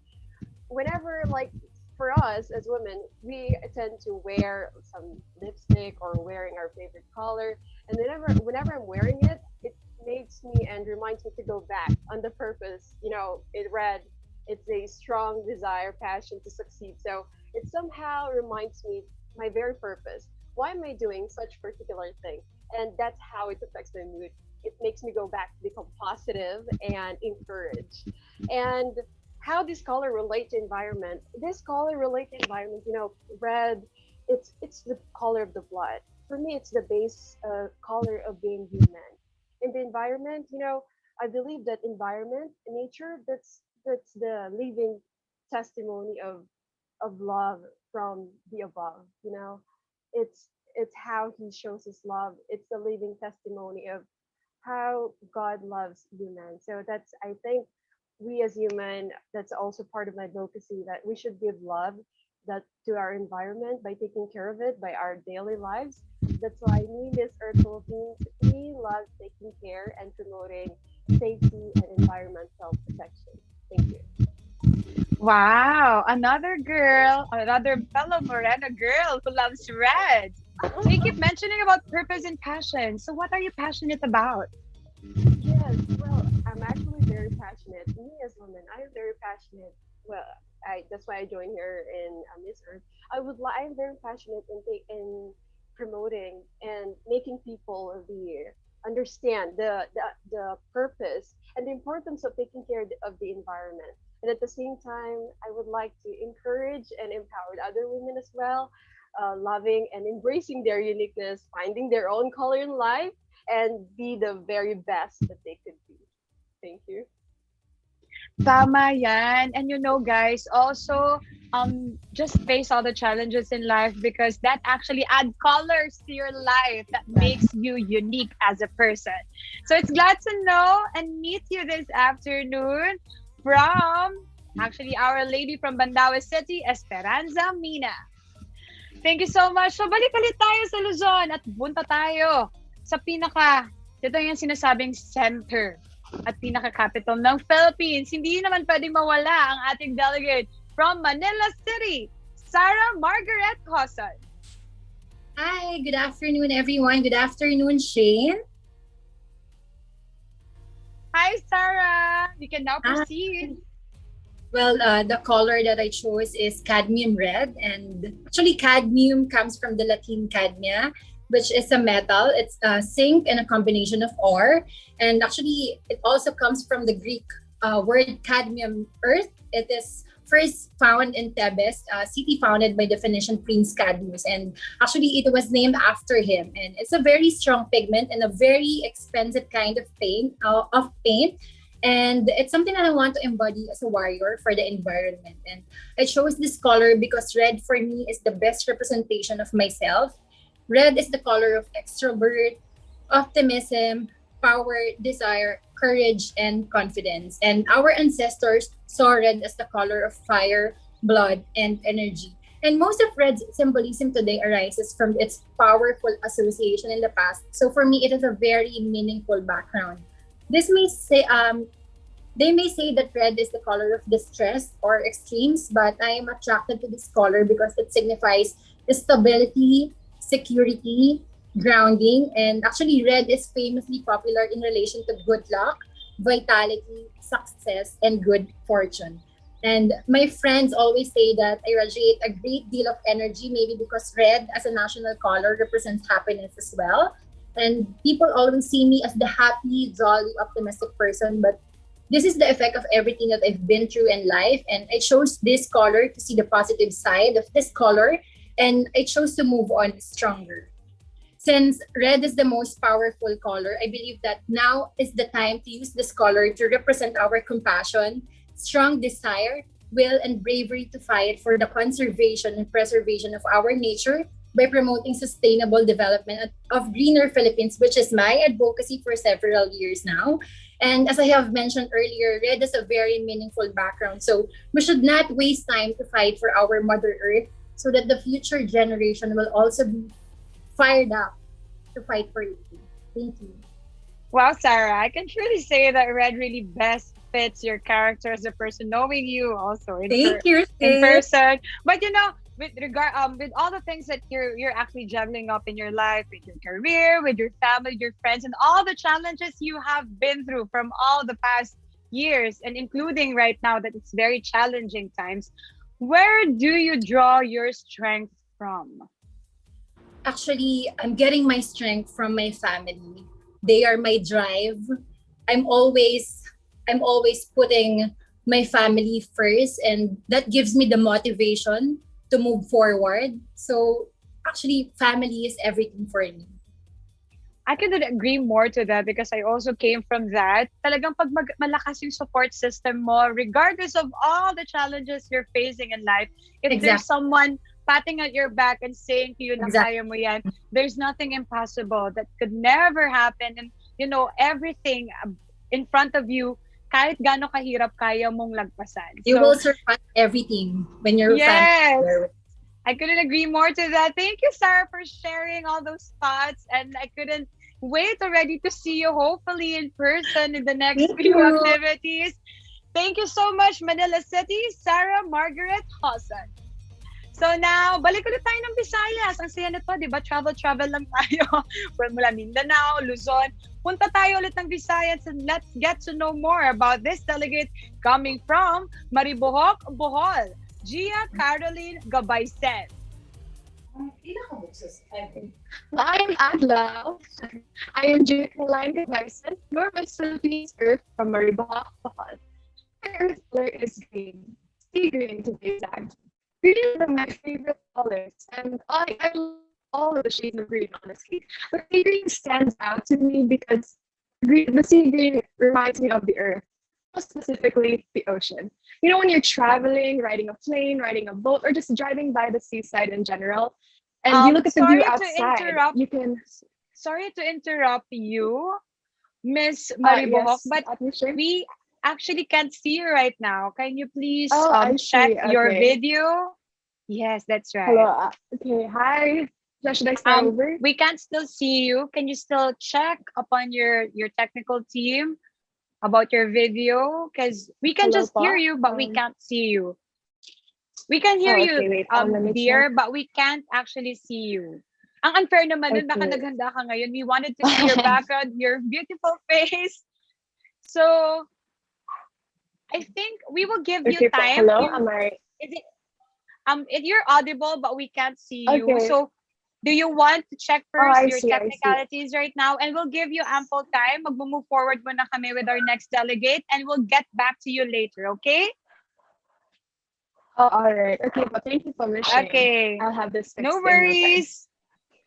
S17: Whenever like for us as women, we tend to wear some lipstick or wearing our favorite color, and whenever I'm wearing it, it makes me and reminds me to go back on the purpose. It red. It's a strong desire, passion to succeed. So it somehow reminds me my very purpose. Why am I doing such particular thing? and that's how it affects my mood. It makes me go back to become positive and encouraged. And how this color relate to environment? This color relate to environment. Red. It's the color of the blood. For me, it's the base color of being human. In the environment, I believe that environment, nature, that's the living testimony of love from the above. It's how he shows his love. It's the living testimony of how God loves human. So that's, I think, we as human, that's also part of my advocacy, that we should give love that to our environment by taking care of it by our daily lives. That's why me, Miss Earth Philippines, we love taking care and promoting safety and environmental protection. Thank you.
S2: Wow, another girl, another fellow Morena girl who loves red. So you keep mentioning about purpose and passion. So what are you passionate about?
S17: Yes, well, I'm actually very passionate. Me as a woman, I am very passionate. Well, that's why I joined here in Miss Earth. I'm very passionate in promoting and making people understand the purpose and the importance of taking care of the environment. And at the same time, I would like to encourage and empower other women as well, loving and embracing their uniqueness, finding their own color in life, and be the very best that they could be. Thank you.
S2: Tama yan. And guys, also, just face all the challenges in life because that actually add colors to your life that makes you unique as a person. So it's glad to know and meet you this afternoon from, actually, Our Lady from Mandaue City, Esperanza Mina. Thank you so much. So balik ulit tayo sa Luzon at punta tayo sa ito yung sinasabing center at pinaka-capital ng Philippines. Hindi naman pwedeng mawala ang ating delegate from Manila City, Sarah Margaret Coson.
S18: Hi, good afternoon, everyone. Good afternoon, Shane.
S2: Hi, Sarah. You can now proceed.
S18: Well, the color that I chose is cadmium red, and actually cadmium comes from the Latin cadmia, which is a metal. It's zinc and a combination of ore. And actually, it also comes from the Greek word cadmium, earth. It is first found in Thebes, a city founded by the Phoenician Prince Cadmus. And actually, it was named after him. And it's a very strong pigment and a very expensive kind of paint. And it's something that I want to embody as a warrior for the environment. And I chose this color because red for me is the best representation of myself. Red is the color of extrovert, optimism, power, desire, courage, and confidence. And our ancestors saw red as the color of fire, blood, and energy. And most of red's symbolism today arises from its powerful association in the past. So for me, it is a very meaningful background. This may say, they may say that red is the color of distress or extremes, but I am attracted to this color because it signifies stability, security, grounding, and actually red is famously popular in relation to good luck, vitality, success, and good fortune. And my friends always say that I radiate a great deal of energy, maybe because red as a national color represents happiness as well. And people always see me as the happy, jolly, optimistic person, but this is the effect of everything that I've been through in life. And I chose this color to see the positive side of this color, and I chose to move on stronger. Since red is the most powerful color, I believe that now is the time to use this color to represent our compassion, strong desire, will, and bravery to fight for the conservation and preservation of our nature by promoting sustainable development of greener Philippines, which is my advocacy for several years now. And as I have mentioned earlier, red is a very meaningful background. So we should not waste time to fight for our Mother Earth so that the future generation will also be fired up to fight for it. Thank you.
S2: Wow, Sarah, I can truly say that red really best fits your character as a person, knowing you also
S18: Thank you,
S2: in
S18: sis.
S2: person. But with all the things that you're actually juggling up in your life, with your career, with your family, your friends, and all the challenges you have been through from all the past years, and including right now that it's very challenging times, where do you draw your strength from?
S18: Actually, I'm getting my strength from my family. They are my drive. I'm always I'm always putting my family first, and that gives me the motivation to move forward. So actually, family is everything for me.
S2: I couldn't agree more to that because I also came from that. Talagang pag malakas yung support system mo, regardless of all the challenges you're facing in life, if there's
S18: Exactly.
S2: someone patting at your back and saying to you na
S18: Exactly.
S2: kaya mo yan, there's nothing impossible that could never happen. And, everything in front of you, kahit gaano kahirap, kaya mong lagpasan.
S18: You
S2: So,
S18: will surpass everything when your family is
S2: yes.
S18: there.
S2: I couldn't agree more to that. Thank you, Sarah, for sharing all those thoughts. And I couldn't wait already to see you, hopefully in person in the next
S18: Thank
S2: few
S18: you.
S2: activities. Thank you so much, Manila City, Sarah Margaret Hossan. So now, balik ulit tayo ng Visayas. Ang saya nito, di ba? Travel lang tayo. From mula Mindanao, Luzon. Punta tayo ulit ng Visayas and let's get to know more about this delegate coming from Maribojoc, Bohol. Gia Caroline Gabaysen.
S16: I am Adlaw. I am June Caroline Gabaysen, your Miss Philippines Earth from Maribojoc, Bohol. My earth color is green. Sea green to be exact. Green is one of my favorite colors, and I love all of the shades of green, honestly. But sea green stands out to me because the sea green reminds me of the earth, most specifically the ocean. You know, when you're traveling, riding a plane, riding a boat, or just driving by the seaside in general, and you look at the view outside, you can.
S2: Sorry to interrupt you, Miss
S16: Yes,
S2: Maribojoc, but
S16: sure.
S2: we actually can't see you right now. Can you please
S16: Oh, I
S2: check
S16: see.
S2: your
S16: Okay.
S2: video? Yes, that's right.
S16: Hello. Okay. Hi. Should I start over?
S2: We can't still see you. Can you still check upon your technical team about your video? Because we can
S16: Hello
S2: just hear
S16: po.
S2: you, but we can't see you. We can hear
S16: Okay,
S2: you,
S16: wait. Let me
S2: dear,
S16: check.
S2: but we can't actually see you. Ang unfair naman nun, baka
S16: Okay.
S2: naghanda ka ngayon. We wanted to see your background, your beautiful face. So, I think we will give you
S16: Okay po.
S2: time.
S16: Hello. Am I?
S2: Is it, you're audible, but we can't see you.
S16: Okay.
S2: So, do you want to check
S16: Oh,
S2: first
S16: I
S2: your
S16: see. I see.
S2: technicalities right now? And we'll give you ample time. Mag-move forward muna kami with our next delegate, and we'll get back to you later, okay?
S16: Oh, all right. Okay, but thank you for listening.
S2: Okay.
S16: I'll have this fixed
S2: No
S16: in no time.
S2: worries.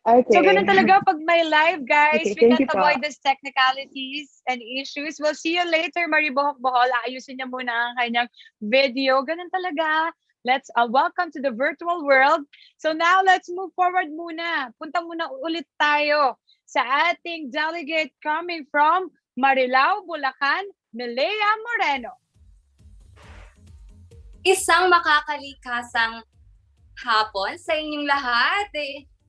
S16: Okay.
S2: So, ganun talaga pag may live, guys.
S16: Okay,
S2: We
S16: thank
S2: can't
S16: you po.
S2: avoid these technicalities and issues. We'll see you later, Maribojoc Bohol. Aayusin niya muna ang kanyang video. Ganun talaga. Let's welcome to the virtual world. So now, let's move forward muna. Punta muna ulit tayo sa ating delegate coming from Marilao, Bulacan, Melea Moreno.
S19: Isang makakalikasang hapon sa inyong lahat.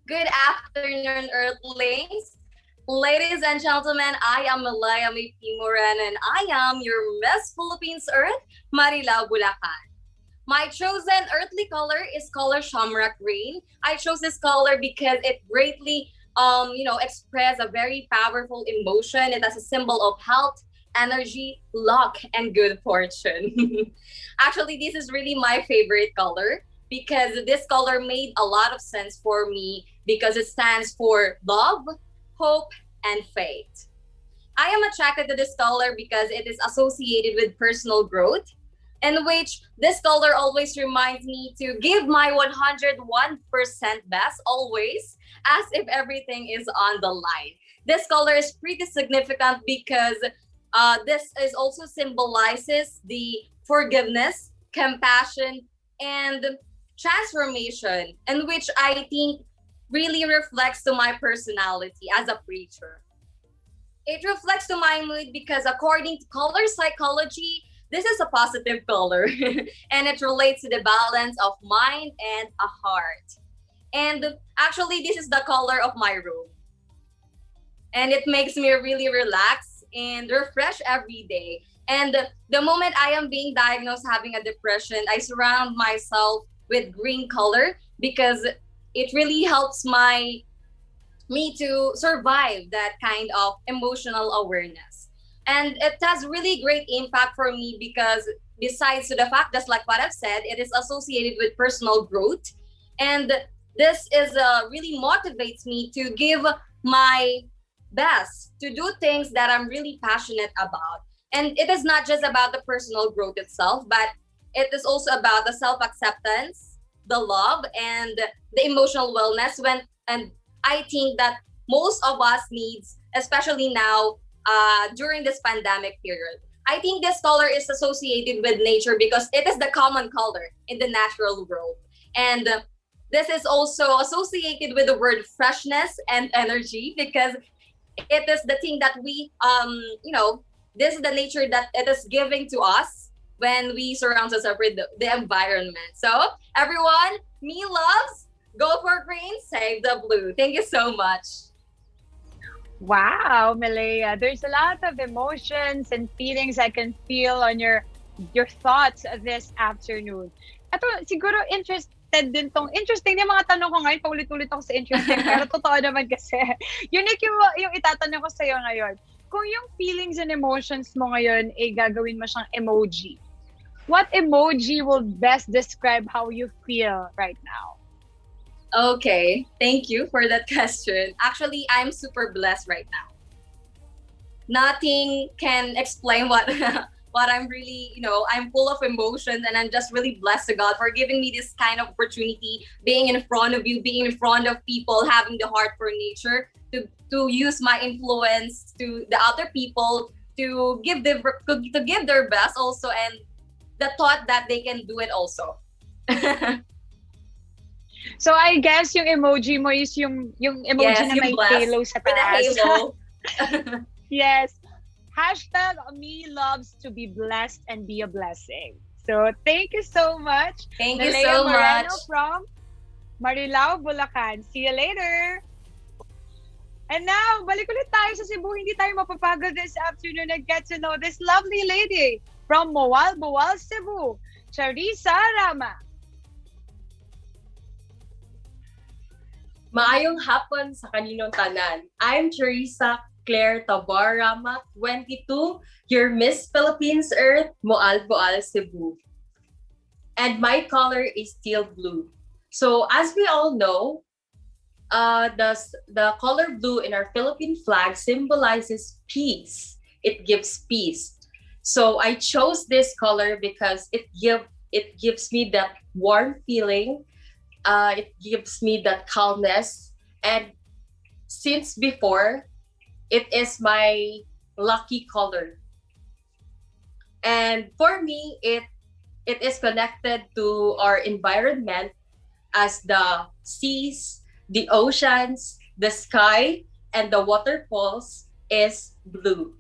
S19: Good afternoon, Earthlings. Ladies and gentlemen, I am Melayami Moran and I am your Miss Philippines Earth, Marilao, Bulacan. My chosen earthly color is color shamrock green. I chose this color because it greatly express a very powerful emotion. It has a symbol of health, energy, luck, and good fortune. Actually, this is really my favorite color because this color made a lot of sense for me because it stands for love, hope, and faith. I am attracted to this color because it is associated with personal growth, in which this color always reminds me to give my 101% best always, as if everything is on the line. This color is pretty significant because this is also symbolizes the forgiveness, compassion, and transformation, in which I think really reflects to my personality as a preacher. It reflects to my mood because according to color psychology, this is a positive color and it relates to the balance of mind and a heart. And actually, this is the color of my room. And it makes me really relax and refresh every day. And the moment I am being diagnosed having a depression, I surround myself with green color because it really helps me to survive that kind of emotional awareness. And it has really great impact for me because besides to the fact, just like what I've said, it is associated with personal growth. And this is really motivates me to give my best to do things that I'm really passionate about. And it is not just about the personal growth itself, but it is also about the self-acceptance, the love, and the emotional wellness. And I think that most of us needs, especially now during this pandemic period. I think this color is associated with nature because it is the common color in the natural world. And this is also associated with the word freshness and energy because it is the thing that we, this is the nature that it is giving to us when we surround ourselves with the environment. So everyone, me loves, go for green, save the blue. Thank you so much.
S2: Wow, Malaya, there's a lot of emotions and feelings I can feel on your thoughts this afternoon. Ito, siguro interesting yung mga tanong ko ngayon, paulit-ulit ako sa interesting, pero totoo naman kasi. Unique yung itatanong ko sa'yo ngayon. Kung yung feelings and emotions mo ngayon, gagawin mo siyang emoji. What emoji will best describe how you feel right now?
S19: Okay, thank you for that question. Actually, I'm super blessed right now. Nothing can explain what what I'm really, I'm full of emotions and I'm just really blessed to God for giving me this kind of opportunity, being in front of you, being in front of people, having the heart for nature, to use my influence to the other people to give their best also, and the thought that they can do it also.
S2: So I guess yung emoji mo is yung emoji
S19: Yes,
S2: na may halo sa taas.
S19: With a halo.
S2: Yes. Hashtag me loves to be blessed and be a blessing. So thank you so much.
S19: Thank you
S2: Malaya
S19: so
S2: Moreno
S19: much.
S2: from Marilao, Bulacan. See you later. And now, balik ulit tayo sa Cebu. Hindi tayo mapapagod this afternoon and get to know this lovely lady from Moalboal, Cebu, Charissa Rama.
S20: Maayong hapon sa kaninong tanan. I'm Charissa Claire Tabarama, 22, your Miss Philippines Earth, Moalboal, Cebu. And my color is teal blue. So as we all know, the color blue in our Philippine flag symbolizes peace. It gives peace. So I chose this color because it gives me that warm feeling. It gives me that calmness, and since before, it is my lucky color. And for me, it is connected to our environment as the seas, the oceans, the sky, and the waterfalls is blue.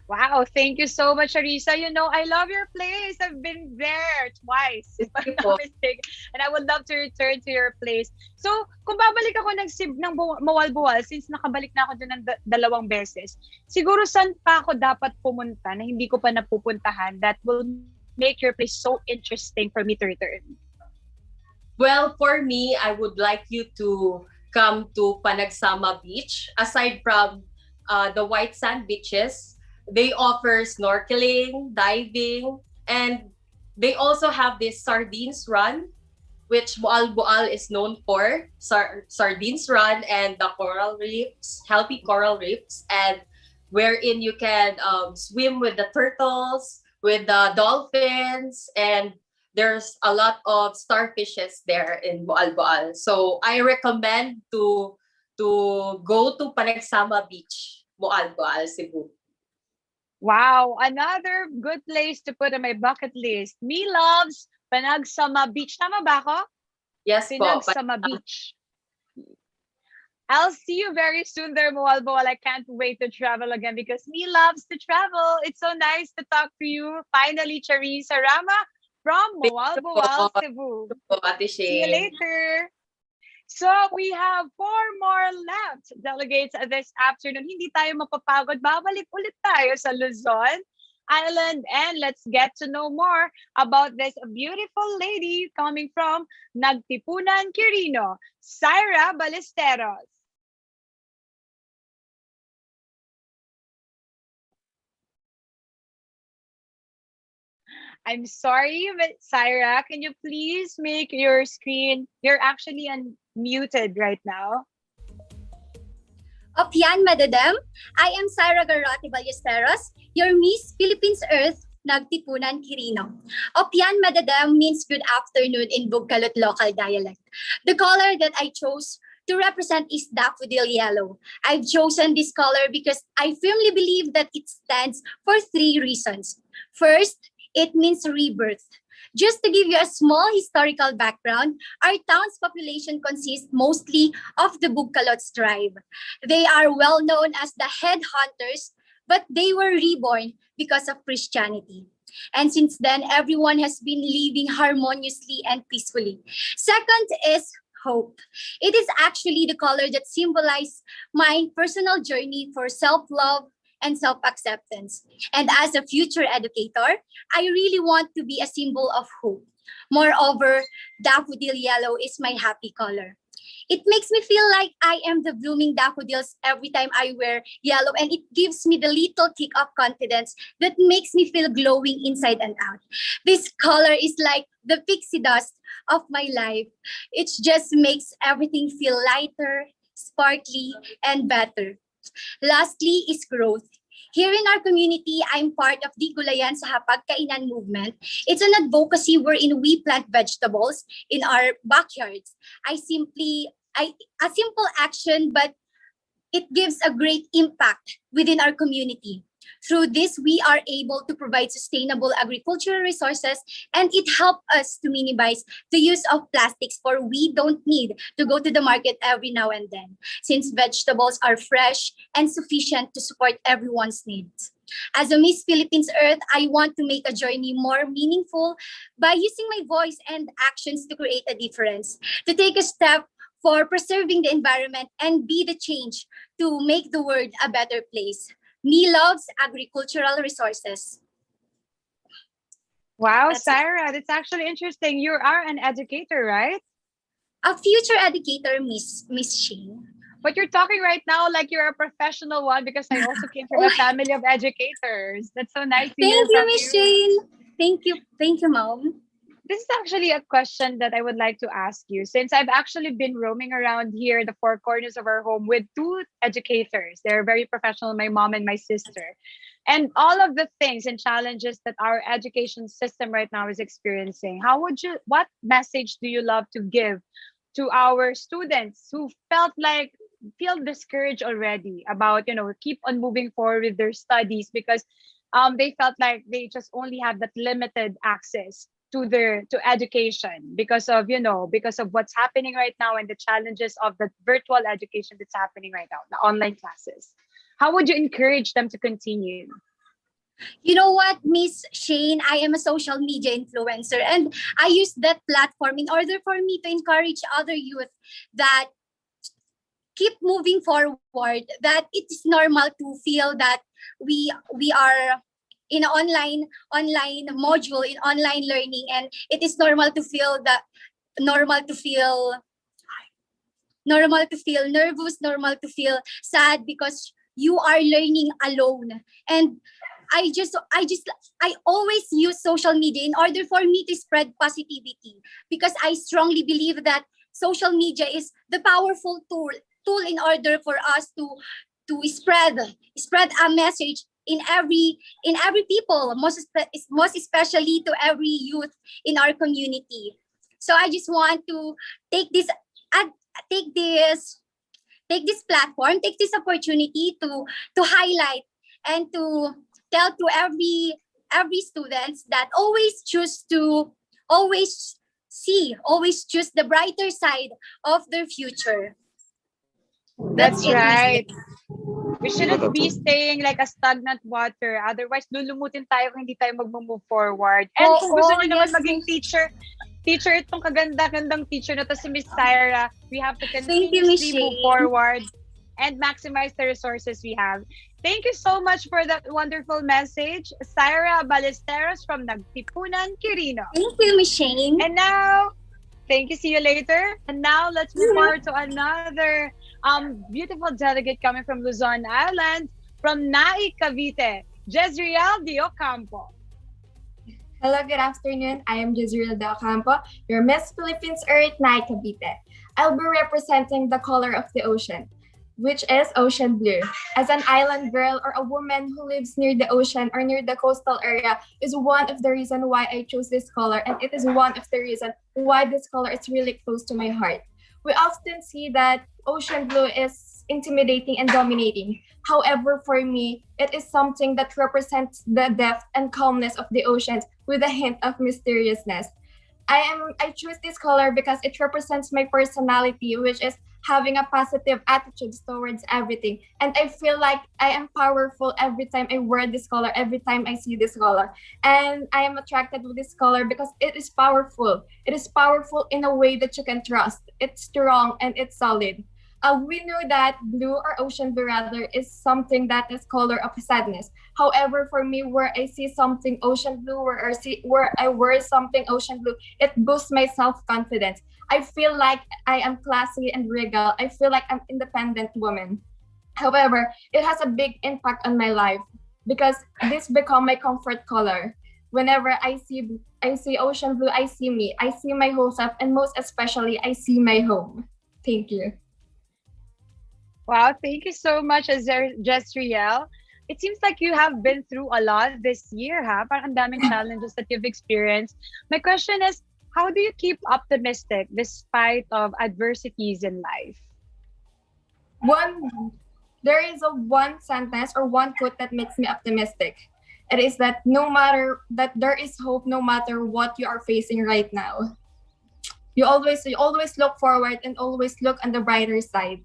S2: Wow, thank you so much, Charissa. I love your place. I've been there twice, if I'm not mistaken. And I would love to return to your place. So, kung babalik ako ng Moalboal, since nakabalik na ako dun ng dalawang beses, siguro saan pa ako dapat pumunta na hindi ko pa napupuntahan that will make your place so interesting for me to return?
S20: Well, for me, I would like you to come to Panagsama Beach. Aside from the white sand beaches, they offer snorkeling, diving, and they also have this sardines run, which Moalboal is known for. Sardines run and the coral reefs, healthy coral reefs, and wherein you can swim with the turtles, with the dolphins, and there's a lot of starfishes there in Moalboal. So I recommend to go to Panagsama Beach, Moalboal, Cebu.
S2: Wow, another good place to put on my bucket list. Me loves Panagsama Beach. Tama ba ako?
S20: Yes po.
S2: Panagsama Beach. I'll see you very soon there, Moalboal. I can't wait to travel again because me loves to travel. It's so nice to talk to you. Finally, Charissa Rama from Moalboal, Cebu. See you later. So we have 4 more left, delegates, this afternoon. Hindi tayo mapapagod. Babalik ulit tayo sa Luzon Island and let's get to know more about this beautiful lady coming from Nagtipunan, Quirino, Syra Ballesteros. I'm sorry, but Syra, can you please make your screen? You're actually unmuted right now.
S21: Opyan Madadam, I am Syra Garrote Ballesteros, your Miss Philippines Earth Nagtipunan Quirino. Opyan Madadam means good afternoon in Bugkalot local dialect. The color that I chose to represent is daffodil yellow. I've chosen this color because I firmly believe that it stands for 3 reasons. First, it means rebirth. Just to give you a small historical background, our town's population consists mostly of the Bugkalots tribe. They are well known as the headhunters, but they were reborn because of Christianity. And since then, everyone has been living harmoniously and peacefully. Second is hope. It is actually the color that symbolizes my personal journey for self-love and self-acceptance. And as a future educator, I really want to be a symbol of hope. Moreover, daffodil yellow is my happy color. It makes me feel like I am the blooming daffodils every time I wear yellow, and it gives me the little kick of confidence that makes me feel glowing inside and out. This color is like the pixie dust of my life. It just makes everything feel lighter, sparkly, and better. Lastly is growth. Here in our community, I'm part of the Gulayan sa Hapagkainan movement. It's an advocacy wherein we plant vegetables in our backyards. A simple action, but it gives a great impact within our community. Through this, we are able to provide sustainable agricultural resources, and it helps us to minimize the use of plastics, for we don't need to go to the market every now and then, since vegetables are fresh and sufficient to support everyone's needs. As a Miss Philippines Earth, I want to make a journey more meaningful by using my voice and actions to create a difference, to take a step for preserving the environment and be the change to make the world a better place. Me loves agricultural resources.
S2: Wow, Syra, that's actually interesting. You are an educator, right?
S21: A future educator, Miss Shane.
S2: But you're talking right now like you're a professional one, because I also came from a family of educators. That's so nice to hear
S21: Thank you,
S2: from
S21: Miss Shane. Thank you, Mom.
S2: This is actually a question that I would like to ask you, since I've actually been roaming around here, the 4 corners of our home, with 2 educators. They're very professional, my mom and my sister. And all of the things and challenges that our education system right now is experiencing, what message do you love to give to our students who feel discouraged already about, keep on moving forward with their studies, because they felt like they just only have that limited access to education because of what's happening right now and the challenges of the virtual education that's happening right now, the online classes. How would you encourage them to continue?
S21: You know what, Miss Shane, I am a social media influencer, and I use that platform in order for me to encourage other youth that keep moving forward, that it is normal to feel that we are in online module, in online learning, and it is normal to feel nervous, normal to feel sad, because you are learning alone. And I always use social media in order for me to spread positivity, because I strongly believe that social media is the powerful tool in order for us to spread a message in every people, most especially to every youth in our community. So I just want to take this platform, take this opportunity to highlight and to tell to every students that always choose the brighter side of their future.
S2: That's right. We shouldn't be staying like a stagnant water. Otherwise, lulumutin tayo kung hindi tayo mag-move forward. And kung gusto niyo naman maging teacher, itong kaganda-gandang teacher na to si Miss Syra, we have to continuously move forward and maximize the resources we have. Thank you so much for that wonderful message, Syra Ballesteros from Nagtipunan, Quirino.
S21: Thank you, Miss Shane.
S2: And now, thank you. See you later. And now let's move forward to another beautiful delegate coming from Luzon Island, from Nai, Cavite, Jezreel Diocampo.
S1: Hello, good afternoon. I am Jezreel Del Campo, your Miss Philippines Earth Night Cavite. I'll be representing the color of the ocean, which is ocean blue. As an island girl or a woman who lives near the ocean or near the coastal area is one of the reasons why I chose this color, and it is one of the reasons why this color is really close to my heart. We often see that ocean blue is intimidating and dominating. However, for me, it is something that represents the depth and calmness of the oceans with a hint of mysteriousness. I choose this color because it represents my personality, which is having a positive attitude towards everything. And I feel like I am powerful every time I wear this color, every time I see this color. And I am attracted with this color because it is powerful. It is powerful in a way that you can trust. It's strong and it's solid. We know that blue or ocean blue rather is something that is color of sadness. However, for me, where I see something ocean blue, where I wear something ocean blue, it boosts my self-confidence. I feel like I am classy and regal. I feel like I'm independent woman. However, it has a big impact on my life because this become my comfort color. Whenever I see ocean blue, I see me. I see my whole self, and most especially, I see my home. Thank you.
S2: Wow, thank you so much, Jezreel. It seems like you have been through a lot this year, ha? Parang ang daming challenges that you've experienced. My question is, how do you keep optimistic despite of adversities in life?
S1: There is one sentence or one quote that makes me optimistic. It is that there is hope no matter what you are facing right now. You always look forward and always look on the brighter side.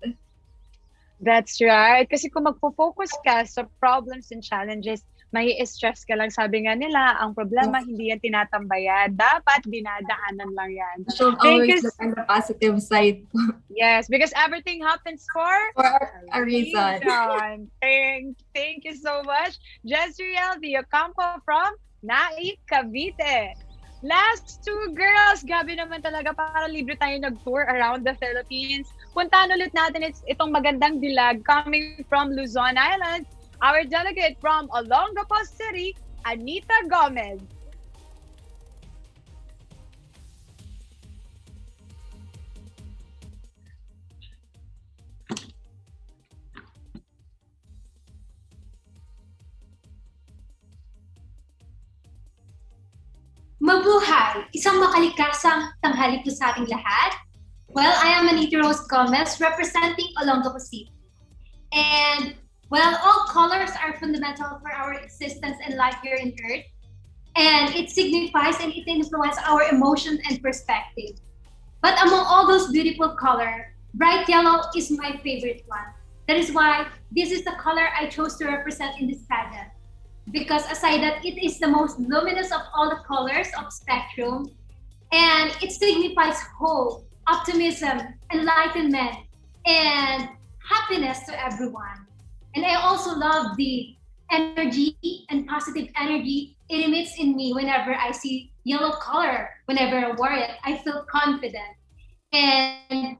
S2: That's right. Kasi kung magpo-focus ka sa problems and challenges, may stress ka lang. Sabi nga nila, ang problema hindi yan tinatambayan. Dapat dinadaanan lang yan.
S1: So always look on the positive side.
S2: Yes, because everything happens for
S1: a reason.
S2: Thank you so much. Jezreel Diocampo from Nai, Cavite. Last two girls, gabi naman talaga para libre tayo nag-tour around the Philippines. Puntahan ulit natin itong magandang dilag coming from Luzon Island. Our delegate from Olongapo City, Anita Gomez.
S22: Mabuhay! Isang makalikasang tanghali po sa ating lahat. Well, I am Anita Rose Gomez representing Olongapo City. And, well, all colors are fundamental for our existence and life here on Earth. And it signifies and it influences our emotions and perspective. But among all those beautiful colors, bright yellow is my favorite one. That is why this is the color I chose to represent in this pageant. Because aside that, it is the most luminous of all the colors of spectrum, and it signifies hope, optimism, enlightenment, and happiness to everyone. And I also love the energy and positive energy it emits in me whenever I see yellow color. Whenever I wear it, I feel confident. And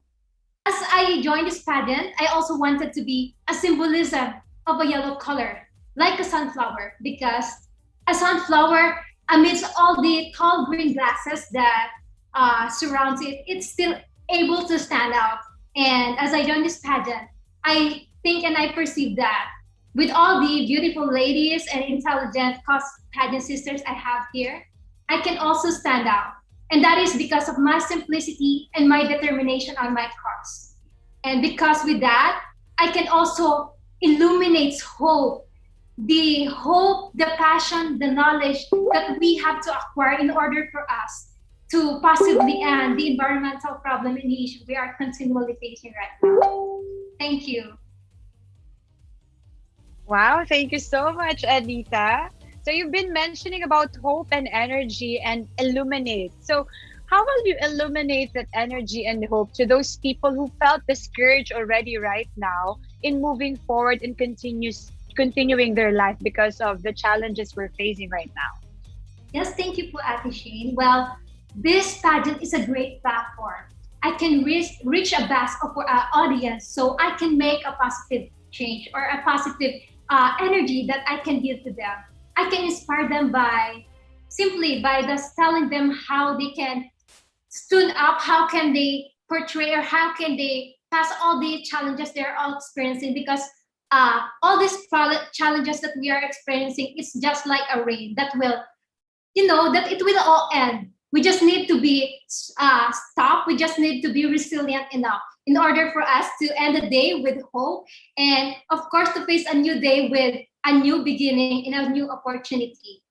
S22: as I joined this pageant, I also wanted to be a symbolism of a yellow color, like a sunflower, because a sunflower, amidst all the tall green grasses that surrounds it, it's still able to stand out. And as I joined this pageant, I think and I perceive that with all the beautiful ladies and intelligent pageant sisters I have here, I can also stand out. And that is because of my simplicity and my determination on my cause. And because with that, I can also illuminate hope, the passion, the knowledge that we have to acquire in order for us to possibly end the environmental problem and the issue we are continually facing right now. Thank you.
S2: Wow, thank you so much, Anita. So you've been mentioning about hope and energy and illuminate. So how will you illuminate that energy and hope to those people who felt discouraged already right now in moving forward and continuing their life because of the challenges we're facing right now?
S22: Yes, thank you, po, Ate Shane. Well, this pageant is a great platform. I can reach a vast audience, so I can make a positive change or a positive energy that I can give to them. I can inspire them by simply by just telling them how they can stood up, how can they portray, or how can they pass all the challenges they're all experiencing, because all these challenges that we are experiencing is just like a rain that will, that it will all end. We just need to be stopped. We just need to be resilient enough in order for us to end the day with hope, and of course to face a new day with a new beginning and a new opportunity.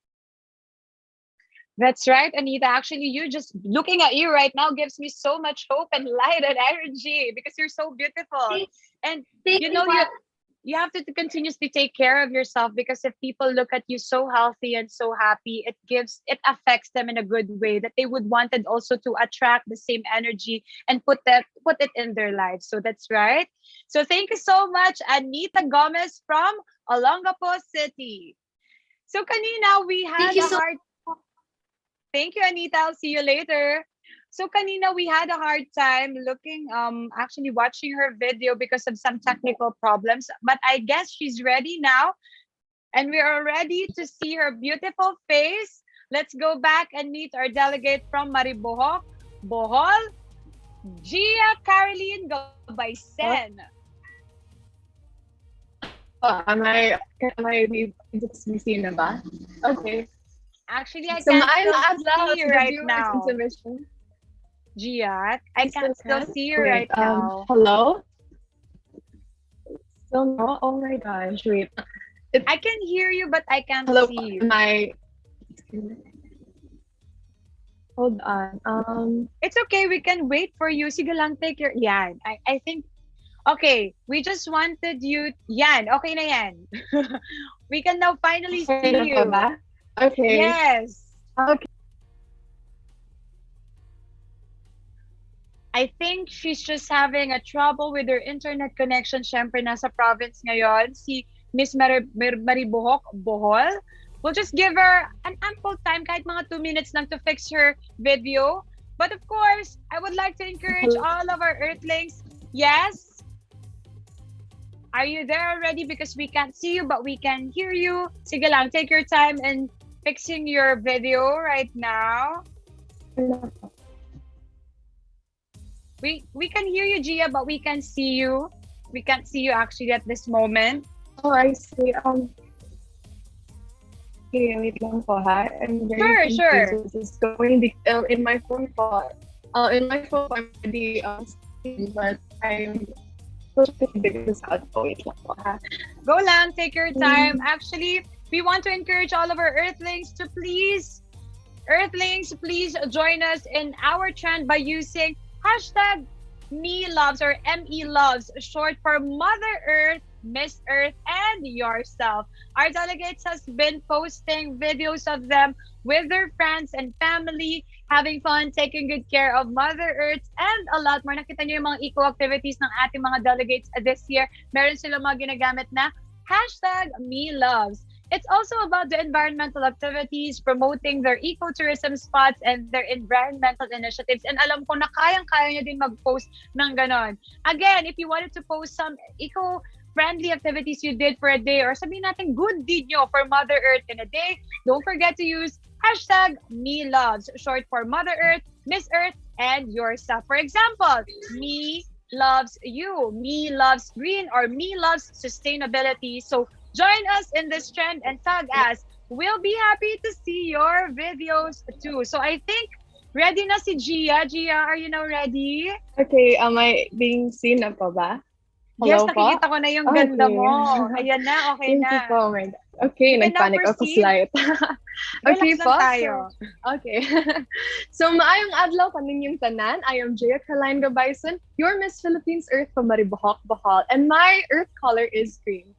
S2: That's right, Anita. Actually, you just looking at you right now gives me so much hope and light and energy because you're so beautiful. And you have to continuously take care of yourself, because if people look at you so healthy and so happy, it affects them in a good way, that they would want it also to attract the same energy and put it in their lives. So that's right. So thank you so much, Anita Gomez from Olongapo City. So kanina we had a hard. Thank you, Anita. I'll see you later. So kanina we had a hard time actually watching her video because of some technical problems, but I guess she's ready now and we are ready to see her beautiful face. Let's go back and meet our delegate from Maribojoc, Bohol, Gia Caroline Gabaysen.
S3: Am I seen na ba? Okay.
S2: Actually, I can't still see you right now. Gia, I can still see you right now.
S3: Hello? Still no? Oh my gosh, wait.
S2: I can hear you, but I can't see you.
S3: Hold on.
S2: It's okay, we can wait for you. Sige lang, take your... Yan. I think... Okay, we just wanted you... Yan, okay na yan. We can now finally see you.
S3: Okay.
S2: Yes.
S3: Okay.
S2: I think she's just having a trouble with her internet connection. Syempre, nasa province ngayon. Si Miss Maribojoc, Bohol. We'll just give her an ample time, kahit mga 2 minutes lang, to fix her video. But of course, I would like to encourage all of our Earthlings. Yes? Are you there already? Because we can't see you, but we can hear you. Sige lang, take your time and fixing your video right now. We can hear you, Gia, but we can see you. We can't see you actually at this moment.
S3: Oh, I see. Okay, wait lang po ha.
S2: Sure.
S3: This is going in my phone po. In my phone, I'm already but I'm supposed to figure this out. Oh, wait lang po ha.
S2: Go lang, take your time. Actually, we want to encourage all of our Earthlings to please join us in our trend by using hashtag #MeLoves or MELoves, short for Mother Earth, Miss Earth, and yourself. Our delegates has been posting videos of them with their friends and family, having fun, taking good care of Mother Earth, and a lot more. Nakita niyo yung mga eco-activities ng ating mga delegates this year. Meron silang mga ginagamit na hashtag #MeLoves. It's also about the environmental activities, promoting their ecotourism spots and their environmental initiatives. And alam ko na kayang-kaya nyo din mag-post ng ganon. Again, if you wanted to post some eco-friendly activities you did for a day, or sabihin natin good deed nyo for Mother Earth in a day, don't forget to use hashtag #MeLoves, short for Mother Earth, Miss Earth, and yourself. For example, me loves you, me loves green, or me loves sustainability. So join us in this trend and tag us. We'll be happy to see your videos too. So I think ready na si Gia. Gia, are you now ready?
S3: Okay, am I being seen na pa ba?
S2: Yes,
S3: Hello
S2: nakikita ko na yung ganda mo. Ayan na, okay
S3: Thank
S2: na.
S3: you po, my God. Okay, nagpanic ako slight. Okay
S2: Relax
S3: po.
S2: lang tayo.
S3: Okay. So, maayong adlaw kaninyong tanan. I am Gia Caroline Gabaysen, your Miss Philippines Earth from Maribojoc, Bohol, and my earth color is green.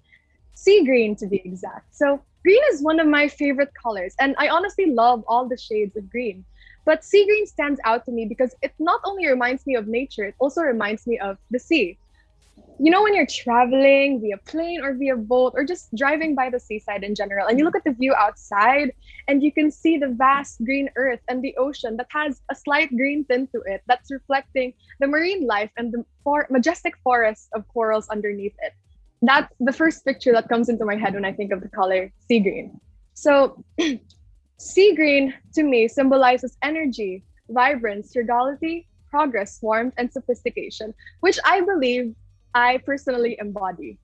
S3: Sea green to be exact. So green is one of my favorite colors, and I honestly love all the shades of green. But sea green stands out to me because it not only reminds me of nature, it also reminds me of the sea. You know, when you're traveling via plane or via boat or just driving by the seaside in general, and you look at the view outside and you can see the vast green earth and the ocean that has a slight green tint to it that's reflecting the marine life and the majestic forest of corals underneath it. That's the first picture that comes into my head when I think of the color sea green. So Sea green to me symbolizes energy, vibrance, regality, progress, warmth, and sophistication, which I believe I personally embody.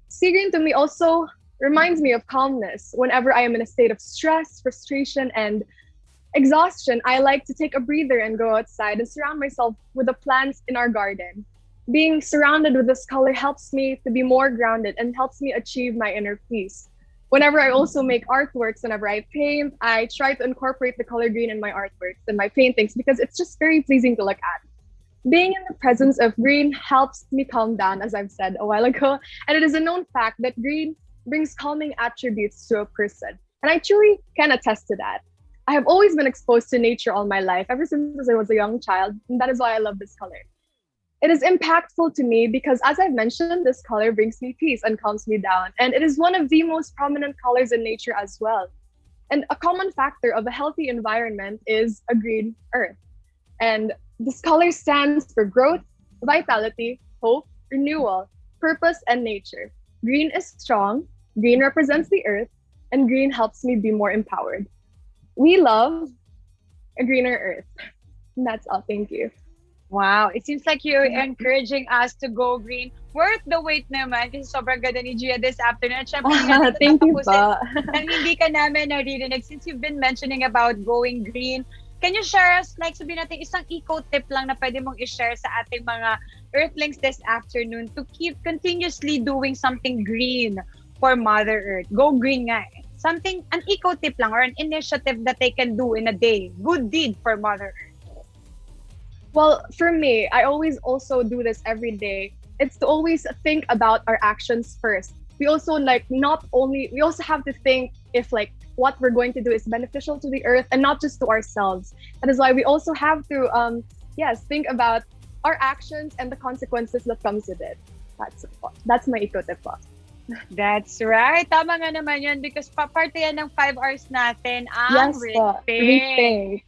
S3: Sea green to me also reminds me of calmness. Whenever I am in a state of stress, frustration, and exhaustion, I like to take a breather and go outside and surround myself with the plants in our garden. Being surrounded with this color helps me to be more grounded and helps me achieve my inner peace. Whenever I also make artworks, whenever I paint, I try to incorporate the color green in my artworks and my paintings because it's just very pleasing to look at. Being in the presence of green helps me calm down, as I've said a while ago, and it is a known fact that green brings calming attributes to a person. And I truly can attest to that. I have always been exposed to nature all my life, ever since I was a young child, and that is why I love this color. It is impactful to me because, as I've mentioned, this color brings me peace and calms me down, and it is one of the most prominent colors in nature as well. And a common factor of a healthy environment is a green earth. And this color stands for growth, vitality, hope, renewal, purpose, and nature. Green is strong, green represents the earth, and green helps me be more empowered. We love a greener earth. And that's all. Thank you.
S2: Wow, it seems like you're encouraging us to go green. Worth the wait naman kasi sobrang ganda ni Gia this afternoon. At syempre,
S3: Thank you pa.
S2: nang hindi ka namin naririnig since you've been mentioning about going green. Can you share us, like sabihin natin, isang eco-tip lang na pwede mong i-share sa ating mga Earthlings this afternoon to keep continuously doing something green for Mother Earth? Go green nga eh. Something, an eco-tip lang or an initiative that they can do in a day. Good deed for Mother Earth.
S3: Well, for me, I always also do this every day. It's to always think about our actions first. We also we also have to think if what we're going to do is beneficial to the earth and not just to ourselves. That is why we also have to, think about our actions and the consequences that comes with it. That's my eco-tip po.
S2: That's right. Tama nga naman yun because parte yan ng 5 hours natin ang rethink.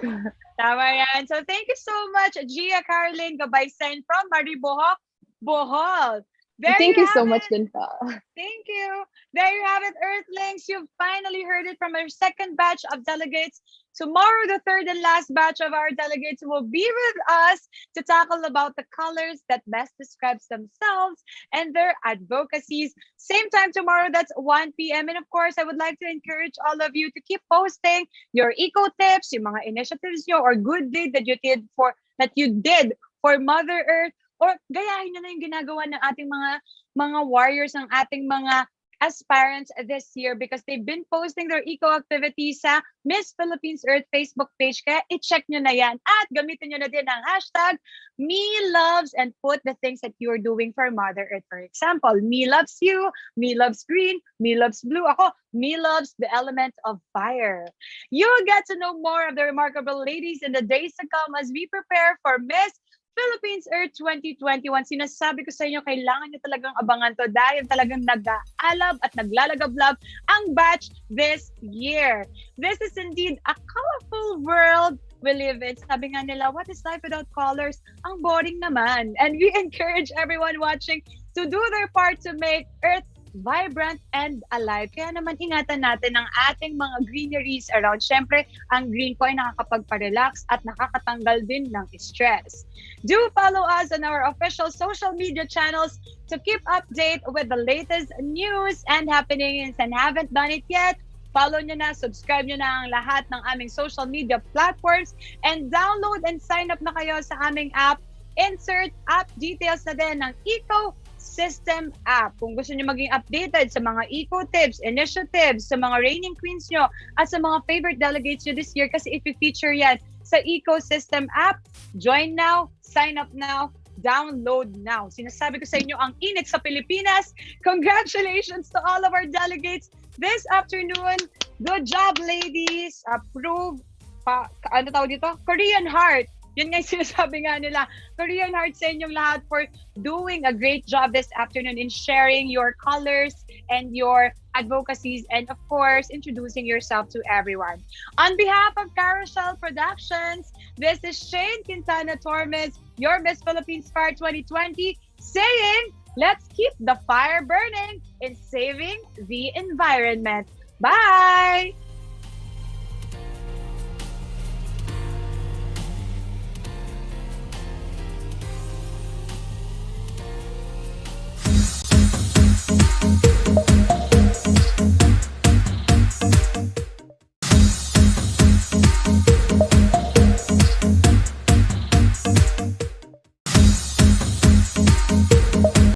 S2: Tama yan. So thank you so much, Gia Caroline Gabaysen from Maribojoc, Bohol.
S3: Thank you so much, Dinpa.
S2: Thank you. There you have it, Earthlings. You've finally heard it from our second batch of delegates. Tomorrow, the third and last batch of our delegates will be with us to tackle about the colors that best describes themselves and their advocacies. Same time tomorrow, that's 1 p.m. And of course, I would like to encourage all of you to keep posting your eco tips, yung mga initiatives nyo or good deed that you did for Mother Earth. Or gayahin nyo na yung ginagawa ng ating mga warriors, ng ating mga aspirants this year because they've been posting their eco activities sa Miss Philippines Earth Facebook page. Kaya i-check nyo na yan at gamitin nyo na din ang hashtag #MeLoves and put the things that you're doing for Mother Earth. For example, me loves you, me loves green, me loves blue. Ako, me loves the element of fire. You'll get to know more of the remarkable ladies in the days to come as we prepare for Miss Philippines Earth 2021. Sinasabi ko sa inyo, kailangan nyo talagang abangan to dahil talagang nag-aalab at naglalagablab ang batch this year. This is indeed a colorful world we live in. Sabi nga nila, what is life without colors? Ang boring naman. And we encourage everyone watching to do their part to make Earth vibrant and alive. Kaya naman ingatan natin ang ating mga greeneries around. Siyempre, ang green po ay nakakapagpa-relax at nakakatanggal din ng stress. Do follow us on our official social media channels to keep update with the latest news and happenings, and haven't done it yet, follow nyo na, subscribe nyo na ang lahat ng aming social media platforms, and download and sign up na kayo sa aming app. Insert app details na din ng Ecosystem app. Kung gusto nyo maging updated sa mga eco tips, initiatives, sa mga reigning queens nyo, at sa mga favorite delegates nyo this year, kasi if you feature yan sa Ecosystem app, join now, sign up now, download now. Sinasabi ko sa inyo, ang init sa Pilipinas. Congratulations to all of our delegates this afternoon. Good job, ladies. Approve. Ano tawag dito? Korean heart. Yun nga yung sinasabi nga nila. Korean heart sa inyong lahat for doing a great job this afternoon in sharing your colors and your advocacies and, of course, introducing yourself to everyone. On behalf of Carousel Productions, this is Shane Quintana Tormes, your Miss Philippines Fire 2020, saying, let's keep the fire burning in saving the environment. Bye!